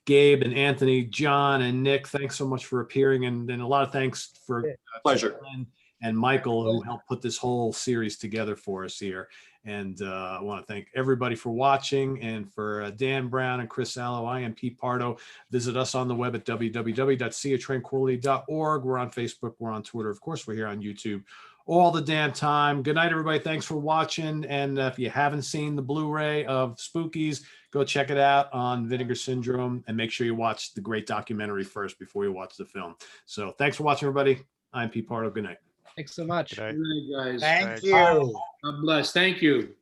Gabe and Anthony, John and Nick, thanks so much for appearing. And a lot of thanks for Pleasure. Glenn and Michael, who helped put this whole series together for us here. And I want to thank everybody for watching. And for Dan Brown and Chris Allo, I am Pete Pardo. Visit us on the web at www.seatranquility.org. We're on Facebook. We're on Twitter. Of course, we're here on YouTube all the damn time. Good night, everybody. Thanks for watching. And if you haven't seen the Blu-ray of Spookies, go check it out on Vinegar Syndrome, and make sure you watch the great documentary first before you watch the film. So thanks for watching, everybody. I'm Pete Pardo. Good night. Thanks so much. Good night. Good night, guys. Thank Thanks. you. God bless. Thank you.